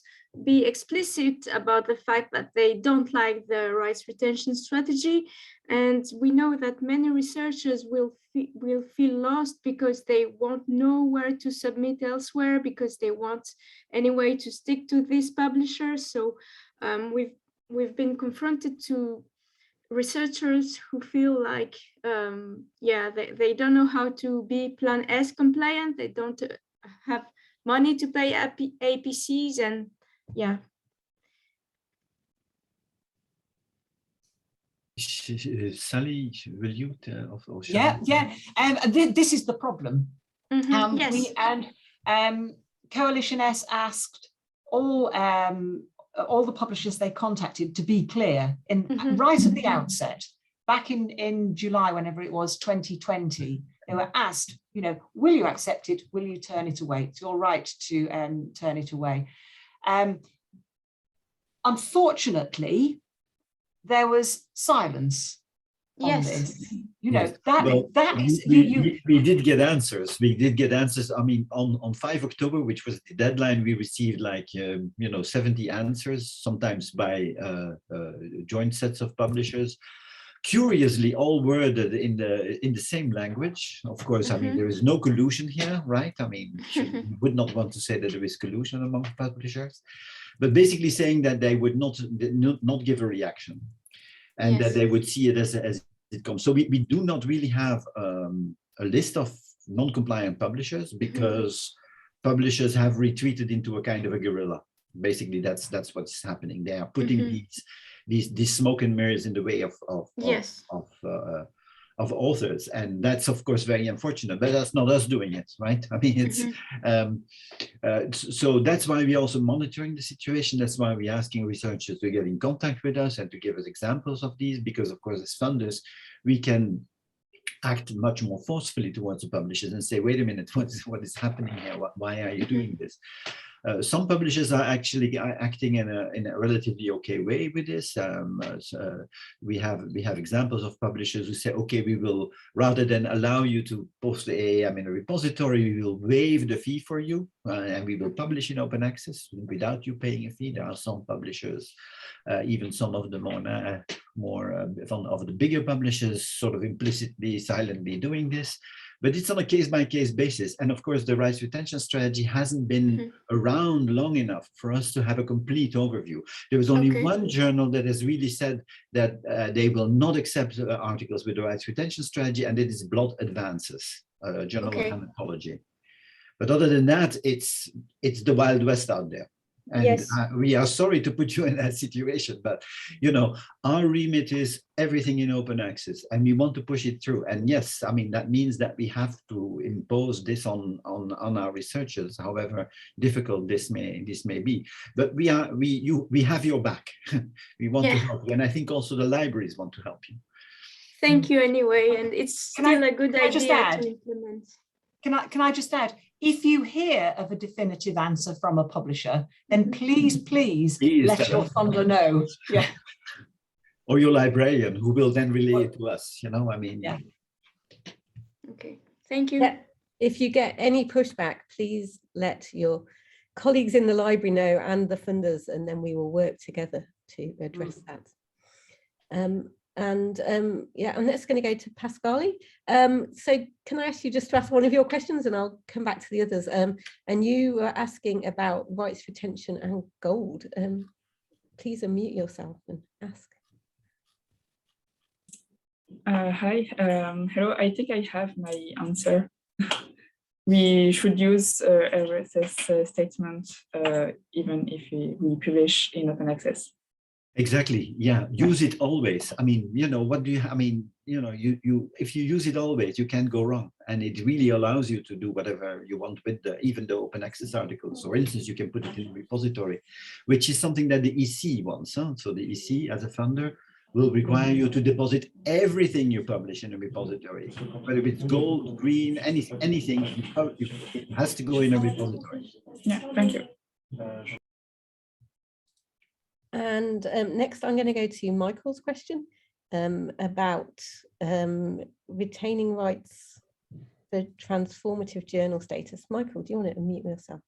be explicit about the fact that they don't like the rights retention strategy. And we know that many researchers will feel lost because they won't know where to submit elsewhere, because they want anyway to stick to this publisher. So we've been confronted to researchers who feel like, they don't know how to be Plan S compliant. They don't have money to pay APCs, and yeah. Sally, will you? Yeah. This is the problem. Yes. Coalition S asked all the publishers they contacted to be clear right at the outset, back in July, whenever it was, 2020, they were asked, you know, will you accept it? Will you turn it away? It's your right to turn it away. Unfortunately, there was silence on this. You know, we did get answers. We did get answers. I mean, on 5 October, which was the deadline, we received like 70 answers, sometimes by joint sets of publishers. Curiously, all worded in the same language. Of course, I mean, there is no collusion here, right? I mean, you would not want to say that there is collusion among publishers, but basically saying that they would not give a reaction, and that they would see it as it comes. So we do not really have a list of non-compliant publishers, because publishers have retreated into a kind of a guerrilla. Basically, that's what's happening. They are putting these smoke and mirrors in the way of authors, and that's of course very unfortunate. But that's not us doing it, right? I mean, it's so that's why we're also monitoring the situation. That's why we're asking researchers to get in contact with us and to give us examples of these, because of course, as funders, we can act much more forcefully towards the publishers and say, wait a minute, what is happening here? Why are you doing this? Some publishers are actually acting in a relatively okay way with this. We have examples of publishers who say, okay, we will, rather than allow you to post the AAM in a repository, we will waive the fee for you, and we will publish in open access without you paying a fee. There are some publishers, even some of the more of the bigger publishers, sort of implicitly, silently doing this. But it's on a case-by-case basis. And of course, the rights retention strategy hasn't been around long enough for us to have a complete overview. There was only one journal that has really said that they will not accept articles with the rights retention strategy, and it is Blood Advances, Journal of Hematology. But other than that, it's the Wild West out there. And yes. We are sorry to put you in that situation, but our remit is everything in open access, and we want to push it through. And yes, I mean that means that we have to impose this on our researchers, however difficult this may be. But we have your back. We want to help you, and I think also the libraries want to help you. Thank you anyway, and it's still a good idea to implement. Can I just add? If you hear of a definitive answer from a publisher, then please let your funder know. Yeah. Or your librarian, who will then relay it to us. I mean. Yeah. Okay. Thank you. Yeah. If you get any pushback, please let your colleagues in the library know and the funders, and then we will work together to address that. Yeah, I'm next going to go to Pascali. So can I ask you just to ask one of your questions, and I'll come back to the others. And you were asking about rights retention and gold. Please unmute yourself and ask. Hi, hello, I think I have my answer. We should use RSS statement even if we publish in open access. Exactly. Yeah. Use it always. I mean, what do you? I mean, if you use it always, you can't go wrong, and it really allows you to do whatever you want with even the open access articles. For instance, you can put it in a repository, which is something that the EC wants. Huh? So the EC, as a funder, will require you to deposit everything you publish in a repository, whether it's gold, green, anything. It has to go in a repository. Yeah. Thank you. And next, I'm going to go to Michael's question about retaining rights for transformative journal status. Michael, do you want to unmute yourself?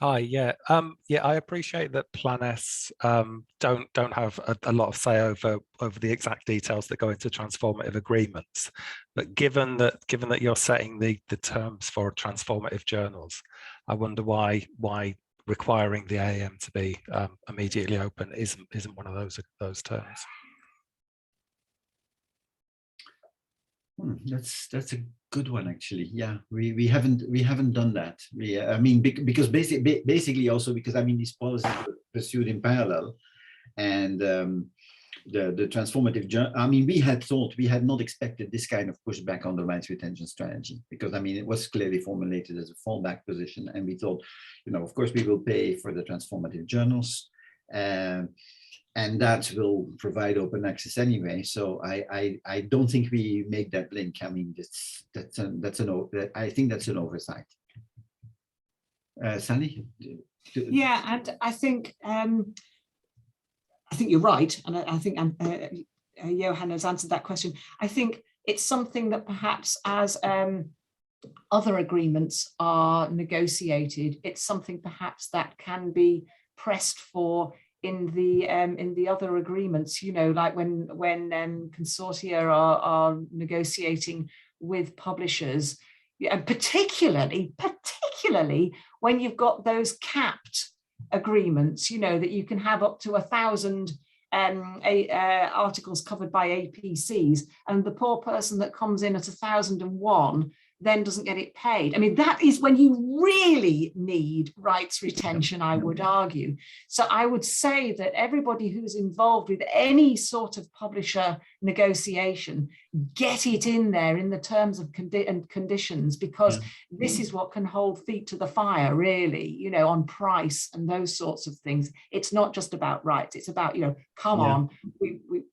Hi, yeah, I appreciate that Plan S don't have a lot of say over the exact details that go into transformative agreements. But given that you're setting the terms for transformative journals, I wonder why requiring the AAM to be immediately open isn't one of those terms. That's a good one, actually. Yeah, we haven't done that. I mean, because basically also because I mean these policies were pursued in parallel, and the transformative journal. I mean, we had not expected this kind of pushback on the rights retention strategy, because I mean it was clearly formulated as a fallback position, and we thought, of course we will pay for the transformative journals, and that will provide open access anyway. So I don't think we make that link. I mean, I think that's an oversight. Sally? Yeah, and I think you're right, and I think Johan has answered that question. I think it's something that perhaps as other agreements are negotiated, it's something perhaps that can be pressed for in the other agreements, like when consortia are negotiating with publishers, and particularly when you've got those capped agreements, that you can have up to 1,000 articles covered by APCs, and the poor person that comes in at 1,001 then doesn't get it paid. I mean, that is when you really need rights retention, I would argue. So I would say that everybody who's involved with any sort of publisher negotiation, get it in there in the terms of conditions, because this is what can hold feet to the fire, really, on price and those sorts of things. It's not just about rights. It's about, come on. Do you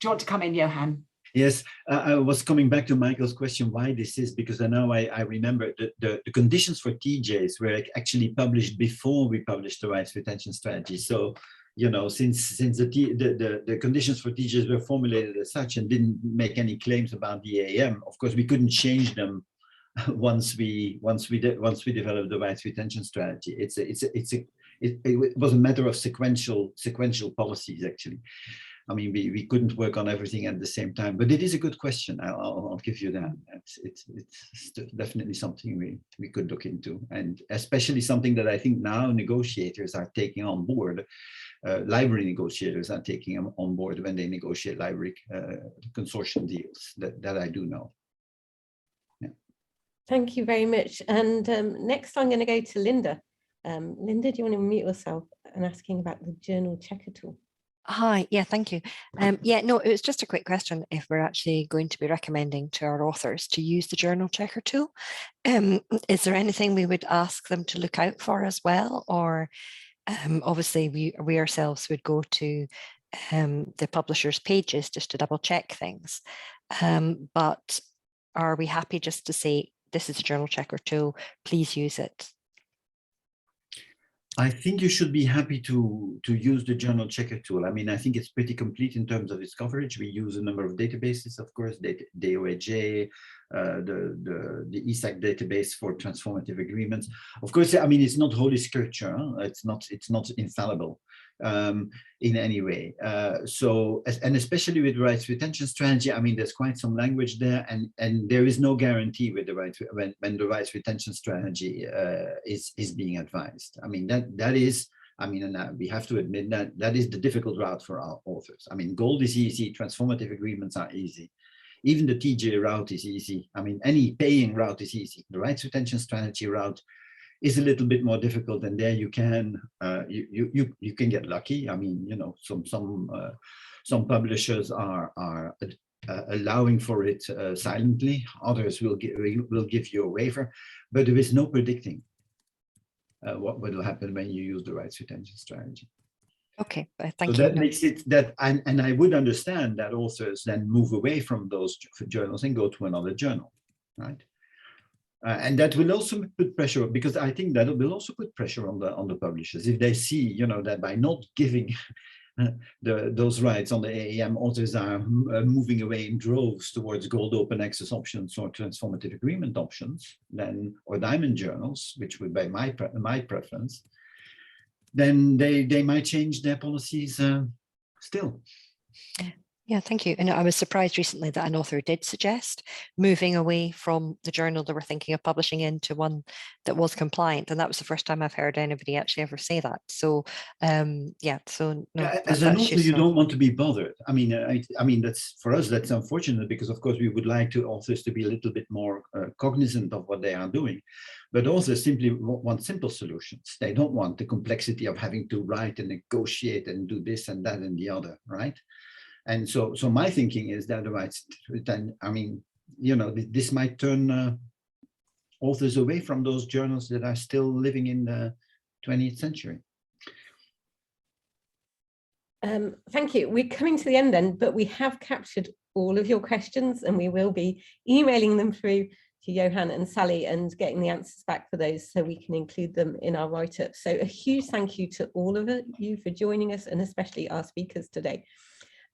want to come in, Johan? Yes, I was coming back to Michael's question, why this is, because now I remember the conditions for TJs were actually published before we published the rights retention strategy. So, since the conditions for TJs were formulated as such and didn't make any claims about the AAM, of course, we couldn't change them once we developed the rights retention strategy. It was a matter of sequential policies, actually. I mean, we couldn't work on everything at the same time, but it is a good question. I'll give you that. It's definitely something we could look into, and especially something that I think now negotiators are taking on board. Library negotiators are taking on board when they negotiate library consortium deals. That I do know. Yeah. Thank you very much. And next, I'm going to go to Linda. Linda, do you want to mute yourself and asking about the journal checker tool? Hi, yeah, thank you. Yeah, no, it was just a quick question if we're actually going to be recommending to our authors to use the journal checker tool. Is there anything we would ask them to look out for as well? Or obviously we ourselves would go to the publisher's pages just to double check things. But are we happy just to say, this is a journal checker tool, please use it? I think you should be happy to use the journal checker tool. I mean, I think it's pretty complete in terms of its coverage. We use a number of databases, of course, DOAJ, the ESAC database for transformative agreements. Of course, I mean, it's not holy scripture. Huh? It's not infallible in any way. And especially with rights retention strategy, I mean, there's quite some language there, and there is no guarantee with the rights when the rights retention strategy is being advised. I mean, that is, I mean, and we have to admit that is the difficult route for our authors. I mean, gold is easy, transformative agreements are easy. Even the TJ route is easy. I mean, any paying route is easy. The rights retention strategy route is a little bit more difficult, and there you can you can get lucky. I mean, you know, some publishers are allowing for it silently. Others will give you a waiver, but there is no predicting what will happen when you use the rights retention strategy. Okay, thank you. So that makes it that, and I would understand that authors then move away from those journals and go to another journal, right? And that will also put pressure, because I think that will also put pressure on the publishers if they see, you know, that by not giving those rights on the AAM, authors are moving away in droves towards gold open access options or transformative agreement options, then, or diamond journals, which would be my preference. Then they might change their policies still. Yeah, thank you. And I was surprised recently that an author did suggest moving away from the journal they were thinking of publishing into one that was compliant. And that was the first time I've heard anybody actually ever say that. So yeah, so no. As an author, you don't want to be bothered. I mean, I mean, that's, for us, that's unfortunate, because of course we would like authors to be a little bit more cognizant of what they are doing. But authors simply want simple solutions. They don't want the complexity of having to write and negotiate and do this and that and the other, right? And so my thinking is that the rights, I mean, you know, this might turn authors away from those journals that are still living in the 20th century. Thank you. We're coming to the end then, but we have captured all of your questions and we will be emailing them through to Johan and Sally and getting the answers back for those so we can include them in our write-up. So a huge thank you to all of you for joining us, and especially our speakers today.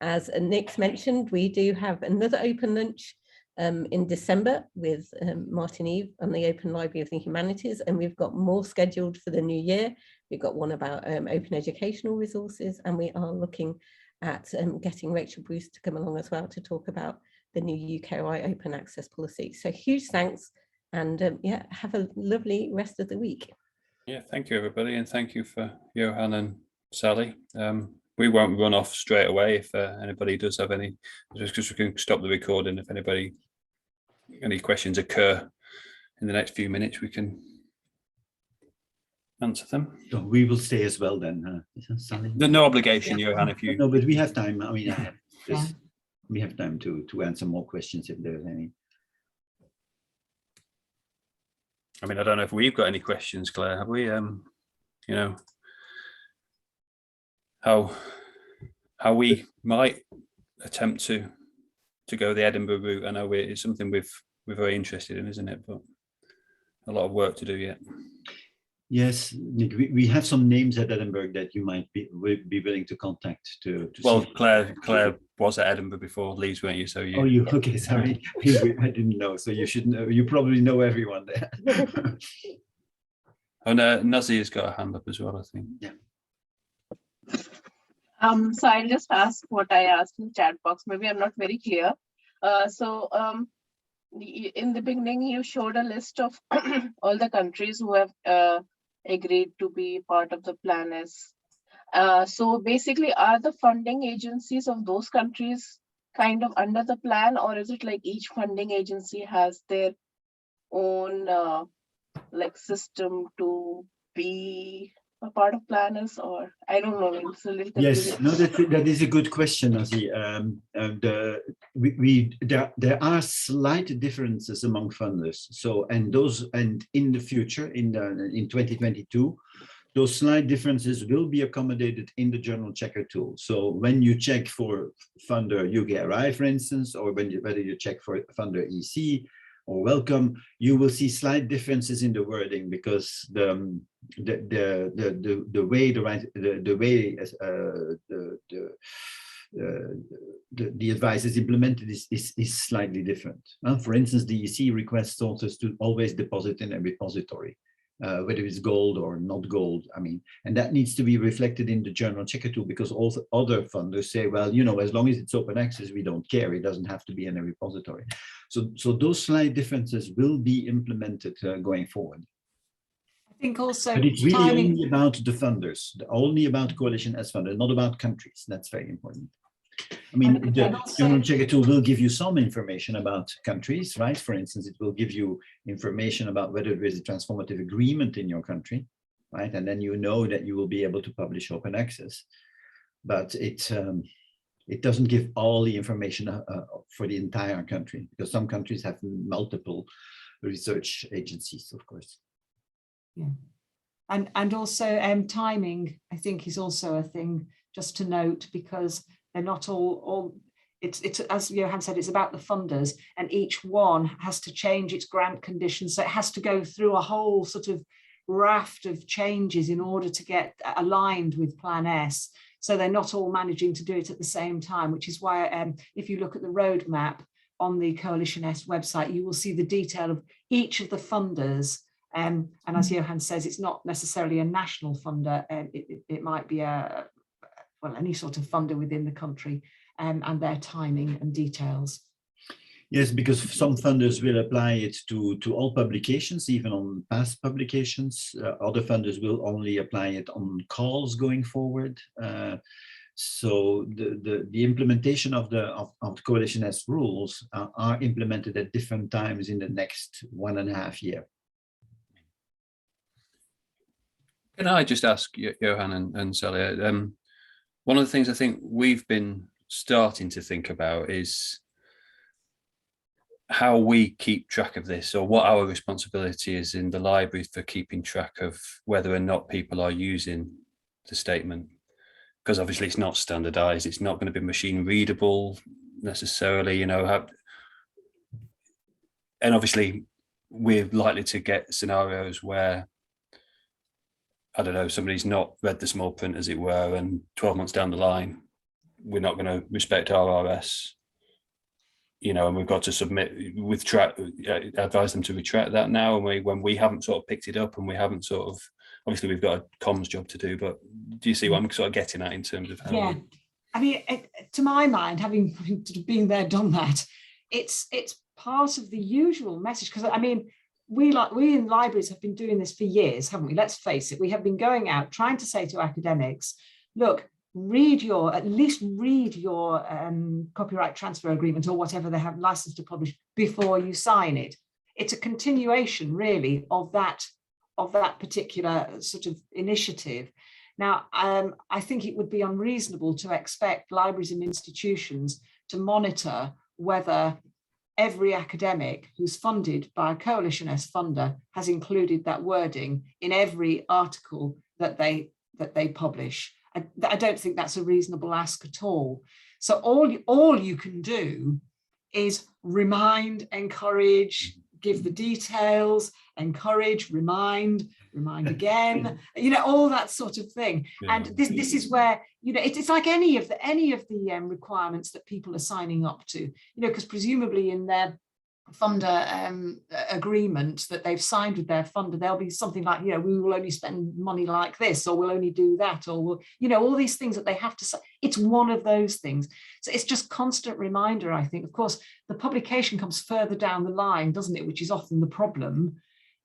As Nick's mentioned, we do have another open lunch in December with Martin Eve on the Open Library of the Humanities, and we've got more scheduled for the new year. We've got one about open educational resources, and we are looking at getting Rachel Bruce to come along as well to talk about the new UKRI open access policy. So huge thanks, and yeah, have a lovely rest of the week. Yeah, thank you everybody, and thank you for Johan and Sally. We won't run off straight away if anybody does have any, just because we can stop the recording. If any questions occur in the next few minutes, we can answer them. So we will stay as well then, Sally? No obligation, Johan, if you... No, but we have time. I mean, we have time to answer more questions if there's any. I mean, I don't know if we've got any questions, Claire, have we? You know, how we might attempt to go the Edinburgh route. I know it's something we're very interested in, isn't it? But a lot of work to do yet. Yes, Nick, we have some names at Edinburgh that you might be willing to contact to well, see. Claire was at Edinburgh before Leeds, weren't you? So you. Oh, you okay? Sorry, I didn't know. So you should know. You probably know everyone there. Oh no, Nazi has got a hand up as well, I think. Yeah. So I'll just ask what I asked in the chat box. Maybe I'm not very clear. In the beginning, you showed a list of all the countries who have agreed to be part of the plan. So basically, are the funding agencies of those countries kind of under the plan, or is it like each funding agency has their own like system to be a part of planners, or I don't know. It's a little Yes, no, that is a good question, Nazi. There are slight differences among funders. So, and in the future, in 2022, those slight differences will be accommodated in the journal checker tool. So when you check for funder UKRI, for instance, or whether you check for funder EC or Wellcome, you will see slight differences in the wording, because the advice is implemented is slightly different. For instance, the EC requests authors to always deposit in a repository, whether it's gold or not gold. I mean, and that needs to be reflected in the journal checker tool, because also other funders say, well, you know, as long as it's open access, we don't care. It doesn't have to be in a repository. So those slight differences will be implemented going forward. I think also, but it's really only about the funders, only about coalition as funders, not about countries. That's very important. I mean, the journal checker tool will give you some information about countries, right? For instance, it will give you information about whether there is a transformative agreement in your country, right? And then you know that you will be able to publish open access. But it doesn't give all the information for the entire country, because some countries have multiple research agencies, of course. Yeah, and also timing, I think, is also a thing just to note, because they're not all it's as Johan said, it's about the funders, and each one has to change its grant conditions. So it has to go through a whole sort of raft of changes in order to get aligned with Plan S. So they're not all managing to do it at the same time, which is why if you look at the roadmap on the Coalition S website, you will see the detail of each of the funders. And as Johan says, it's not necessarily a national funder. It might be any sort of funder within the country, and their timing and details. Yes, because some funders will apply it to all publications, even on past publications. Other funders will only apply it on calls going forward. So the implementation of the Coalition S rules are implemented at different times in the next 1.5 years. Can I just ask Johan and Sally, one of the things I think we've been starting to think about is how we keep track of this, or what our responsibility is in the library for keeping track of whether or not people are using the statement. Because obviously it's not standardized, it's not going to be machine readable necessarily, you know, and obviously we're likely to get scenarios where, I don't know, somebody's not read the small print, as it were, and 12 months down the line, we're not going to respect RRS, you know, and we've got to advise them to retract that now, and when we haven't sort of picked it up, and we haven't sort of, obviously we've got a comms job to do, but do you see what I'm sort of getting at in terms of how? Yeah, I mean, to my mind, having sort of been there, done that, it's part of the usual message, because I mean, we in libraries have been doing this for years, haven't we? Let's face it, we have been going out trying to say to academics, look, at least read your copyright transfer agreement, or whatever they have license to publish, before you sign it. It's a continuation, really, of that particular sort of initiative. Now, I think it would be unreasonable to expect libraries and institutions to monitor whether every academic who's funded by a Coalition S funder has included that wording in every article that they publish. I don't think that's a reasonable ask at all. So all you can do is remind, encourage, give the details, encourage, remind again, you know, all that sort of thing. Yeah. And this is where, you know, it's like any of the requirements that people are signing up to, you know, because presumably in their funder agreement that they've signed with their funder, there'll be something like, you know, we will only spend money like this, or we'll only do that, or we'll, you know, all these things that they have to say. It's one of those things. So it's just constant reminder, I think. Of course, the publication comes further down the line, doesn't it, which is often the problem.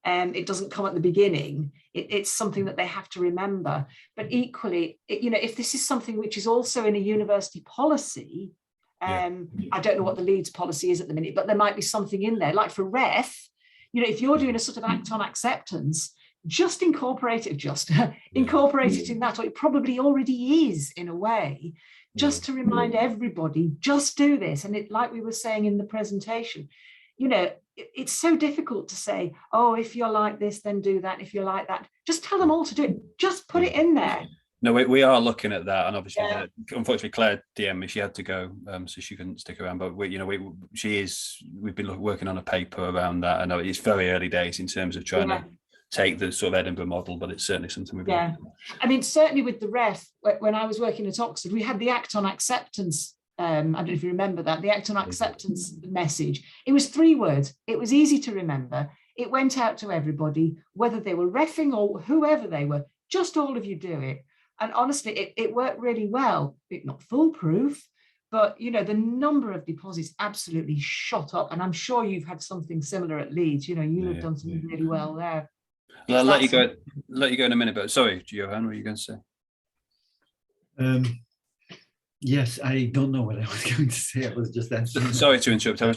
It doesn't come at the beginning. It's something that they have to remember. But equally, you know, if this is something which is also in a university policy, I don't know what the Leeds policy is at the minute, but there might be something in there, like for REF, you know, if you're doing a sort of act on acceptance, just incorporate it, incorporate it in that, or it probably already is in a way, just to remind everybody, just do this. And it, like we were saying in the presentation, you know, it's so difficult to say, oh, if you're like this, then do that. If you're like that, just tell them all to do it. Just put it in there. No, we are looking at that, and obviously, unfortunately, Claire DM me; she had to go, so she couldn't stick around. But we've been working on a paper around that. I know it's very early days in terms of trying to take the sort of Edinburgh model, but it's certainly something we've I mean, certainly with the REF, when I was working at Oxford, we had the Act on Acceptance. I don't know if you remember that, the Act on Acceptance message. It was 3 words. It was easy to remember. It went out to everybody, whether they were REFing or whoever they were. Just all of you do it. And honestly, it worked really well. It's not foolproof, but you know, the number of deposits absolutely shot up. And I'm sure you've had something similar at Leeds. You know, you have done something really well there. Well, I'll let you go in a minute, but sorry, Johan, what were you going to say? Yes, I don't know what I was going to say. I was just answering. Sorry to interrupt. I'll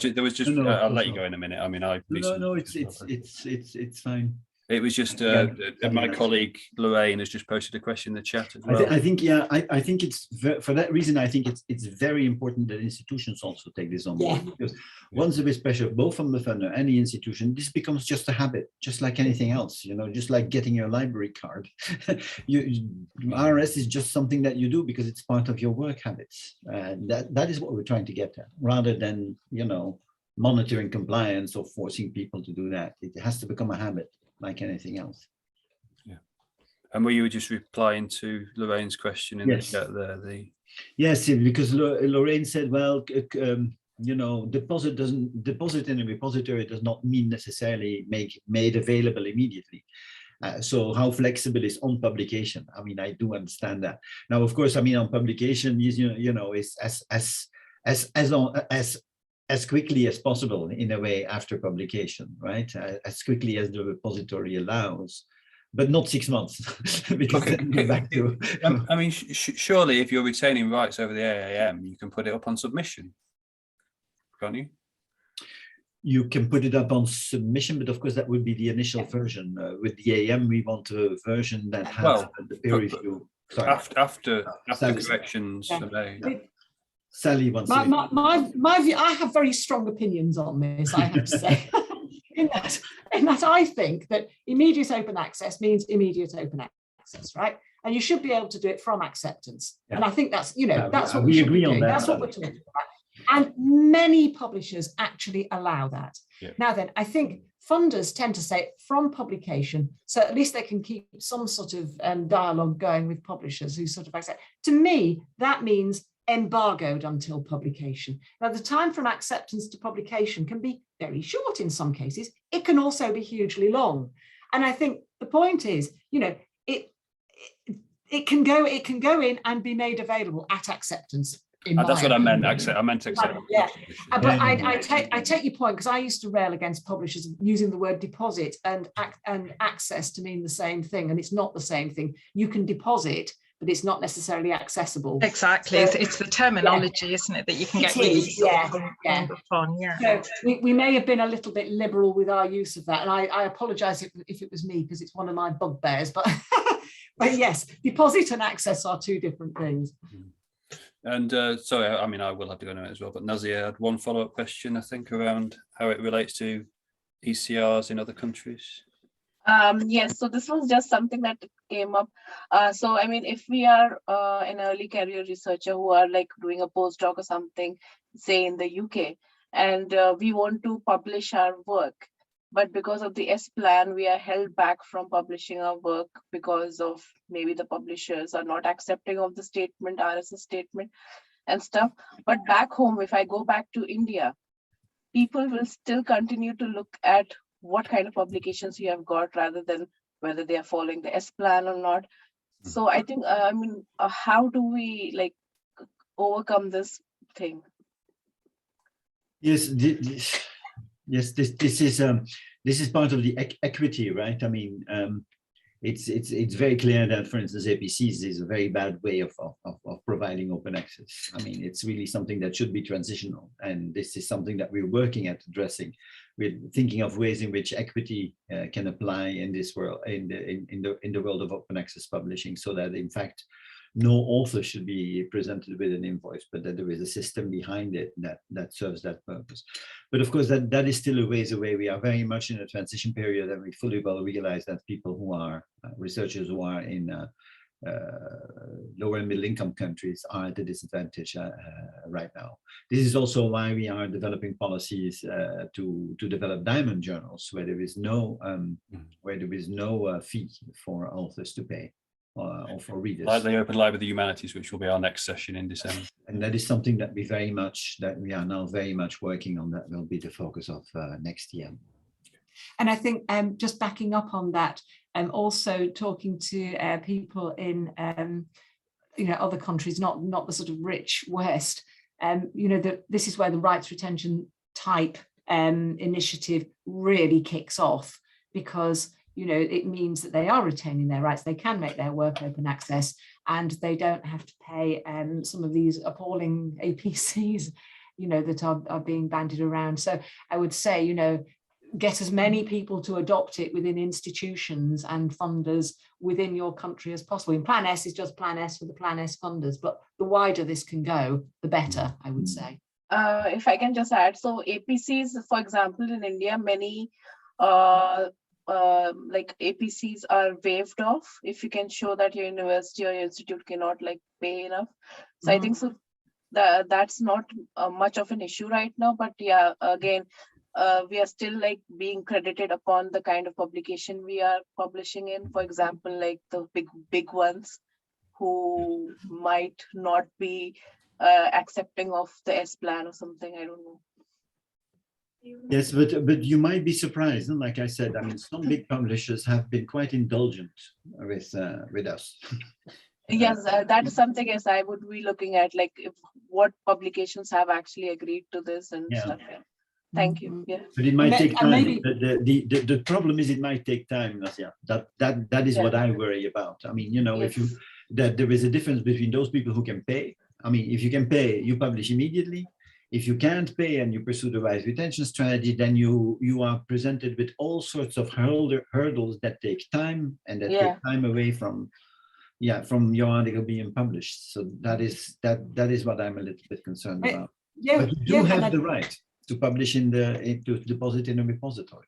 let you no. go in a minute. I mean, it's fine. It was just my colleague Lorraine has just posted a question in the chat as well. I think it's for that reason. I think it's very important that institutions also take this on board, because once there is pressure, both from the funder and the institution, this becomes just a habit, just like anything else. You know, just like getting your library card. RS is just something that you do because it's part of your work habits. That is what we're trying to get at, rather than monitoring compliance or forcing people to do that. It has to become a habit, like anything else. And were you just replying to Lorraine's question in the chat there? Yes, because Lorraine said, well, deposit in a repository does not mean necessarily made available immediately. So how flexible is on publication? I mean, I do understand that. Now, of course, I mean, on publication is as quickly as possible, in a way, after publication, right? As quickly as the repository allows, but not 6 months. Because then we're back to. I mean, surely, if you're retaining rights over the AAM, you can put it up on submission, can't you? You can put it up on submission, but of course that would be the initial version. With the AAM, we want a version that has the peer review. Sorry. After corrections are made. Sally wants my view, I have very strong opinions on this, I have to say. in that I think that immediate open access means immediate open access, right? And you should be able to do it from acceptance. And I think that's, that's what we agree on. That's what we're talking about. And many publishers actually allow that. Now then, I think funders tend to say from publication, so at least they can keep some sort of dialogue going with publishers who sort of accept. To me, that means embargoed until publication. Now, the time from acceptance to publication can be very short in some cases. It can also be hugely long. And I think the point is, it can go in and be made available at acceptance. That's what I meant. I meant accept. Yeah, but I take your point, because I used to rail against publishers using the word deposit and access to mean the same thing, and it's not the same thing. You can deposit, but it's not necessarily accessible. Exactly, so, it's the terminology, isn't it, that you can get really on. So we may have been a little bit liberal with our use of that, and I apologise if it was me, because it's one of my bugbears. But but yes, deposit and access are 2 different things. And sorry, I mean, I will have to go into it as well, but Nazia had one follow-up question, I think, around how it relates to ECRs in other countries. Yes, so this was just something that came up. So, I mean, if we are an early career researcher who are like doing a postdoc or something, say in the UK, and we want to publish our work, but because of the S plan, we are held back from publishing our work because of maybe the publishers are not accepting of the statement, RSS statement and stuff. But back home, if I go back to India, people will still continue to look at what kind of publications you have got rather than whether they are following the S plan or not. So I think, how do we like overcome this thing? Yes, this is part of the equity, right? I mean, it's very clear that, for instance, APCs is a very bad way of providing open access. I mean, it's really something that should be transitional, and this is something that we're working at addressing. We're thinking of ways in which equity can apply in this world, in the world of open access publishing, so that in fact no author should be presented with an invoice, but that there is a system behind it that serves that purpose. But of course, that is still a ways away. We are very much in a transition period, and we fully well realize that people who are researchers who are in lower and middle income countries are at a disadvantage right now. This is also why we are developing policies to develop diamond journals where there is no fee for authors to pay. Or for readers. Like the Open Library of the Humanities, which will be our next session in December. And that is something that we are now very much working on. That will be the focus of next year. And I think just backing up on that, also talking to people in other countries, not the sort of rich West, this is where the rights retention type initiative really kicks off, because it means that they are retaining their rights. They can make their work open access, and they don't have to pay some of these appalling APCs, that are being bandied around. So I would say, get as many people to adopt it within institutions and funders within your country as possible. And Plan S is just Plan S for the Plan S funders, but the wider this can go, the better, I would say. If I can just add, so APCs, for example, in India, many like APCs are waived off if you can show that your university or your institute cannot pay enough. So I think so that's not much of an issue right now, but yeah, again, we are still being credited upon the kind of publication we are publishing in. For example, the big ones who might not be accepting of the S plan or something, I don't know. Yes, but you might be surprised. And like I said, I mean, some big publishers have been quite indulgent with us. Yes, that is something else I would be looking at, what publications have actually agreed to this and stuff. Yeah. Thank you. Yeah. But it might take time. The problem is it might take time, Nasia. That is what I worry about. I mean, that there is a difference between those people who can pay. I mean, if you can pay, you publish immediately. If you can't pay and you pursue the rights retention strategy, then you are presented with all sorts of hurdles that take time and that take time away from your article being published. So that is what I'm a little bit concerned about. But you do have the right to publish to deposit in a repository.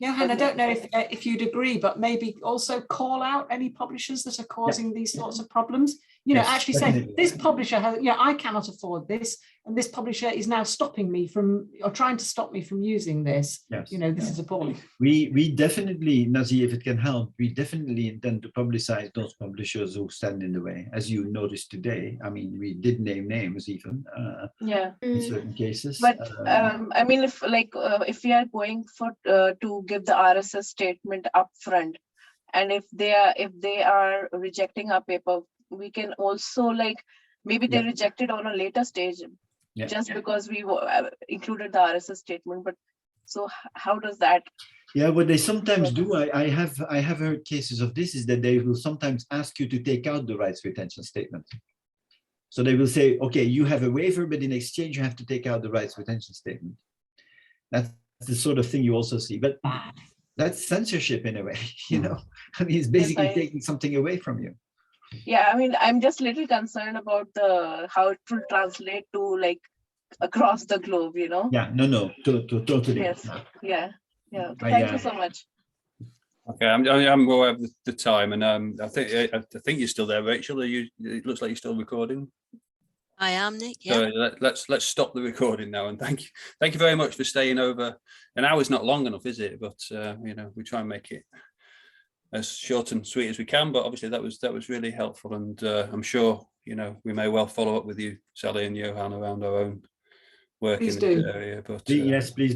Johan, I don't know if you'd agree, but maybe also call out any publishers that are causing these sorts of problems. Actually say, this publisher has, I cannot afford this, and this publisher is now stopping me from, or trying to stop me from using this. Yes. This is appalling. We definitely, Nazi, if it can help, we definitely intend to publicize those publishers who stand in the way. As you noticed today, I mean, we did name names even in certain cases. But I mean, if we are going for to give the RSS statement upfront, and if they are rejecting our paper, we can also maybe they rejected on a later stage just because we included the RSS statement. But so how does that? Yeah, what they sometimes do, I have heard cases of this, is that they will sometimes ask you to take out the rights retention statement. So they will say, okay, you have a waiver, but in exchange you have to take out the rights retention statement. That's the sort of thing you also see, but that's censorship in a way. I mean, it's basically taking something away from you. Yeah, I mean, I'm just a little concerned about how it will translate to across the globe, Yeah, no, totally. Yes, yeah. Thank you so much. Okay, I'm aware of the time, and I think you're still there, Rachel. It looks like you're still recording. I am, Nick. Yeah. So let's stop the recording now, and thank you very much for staying over. An hour's not long enough, is it? But we try and make it as short and sweet as we can, but obviously that was really helpful, and I'm sure we may well follow up with you, Sally and Johan, around our own work in this area. But yes, please.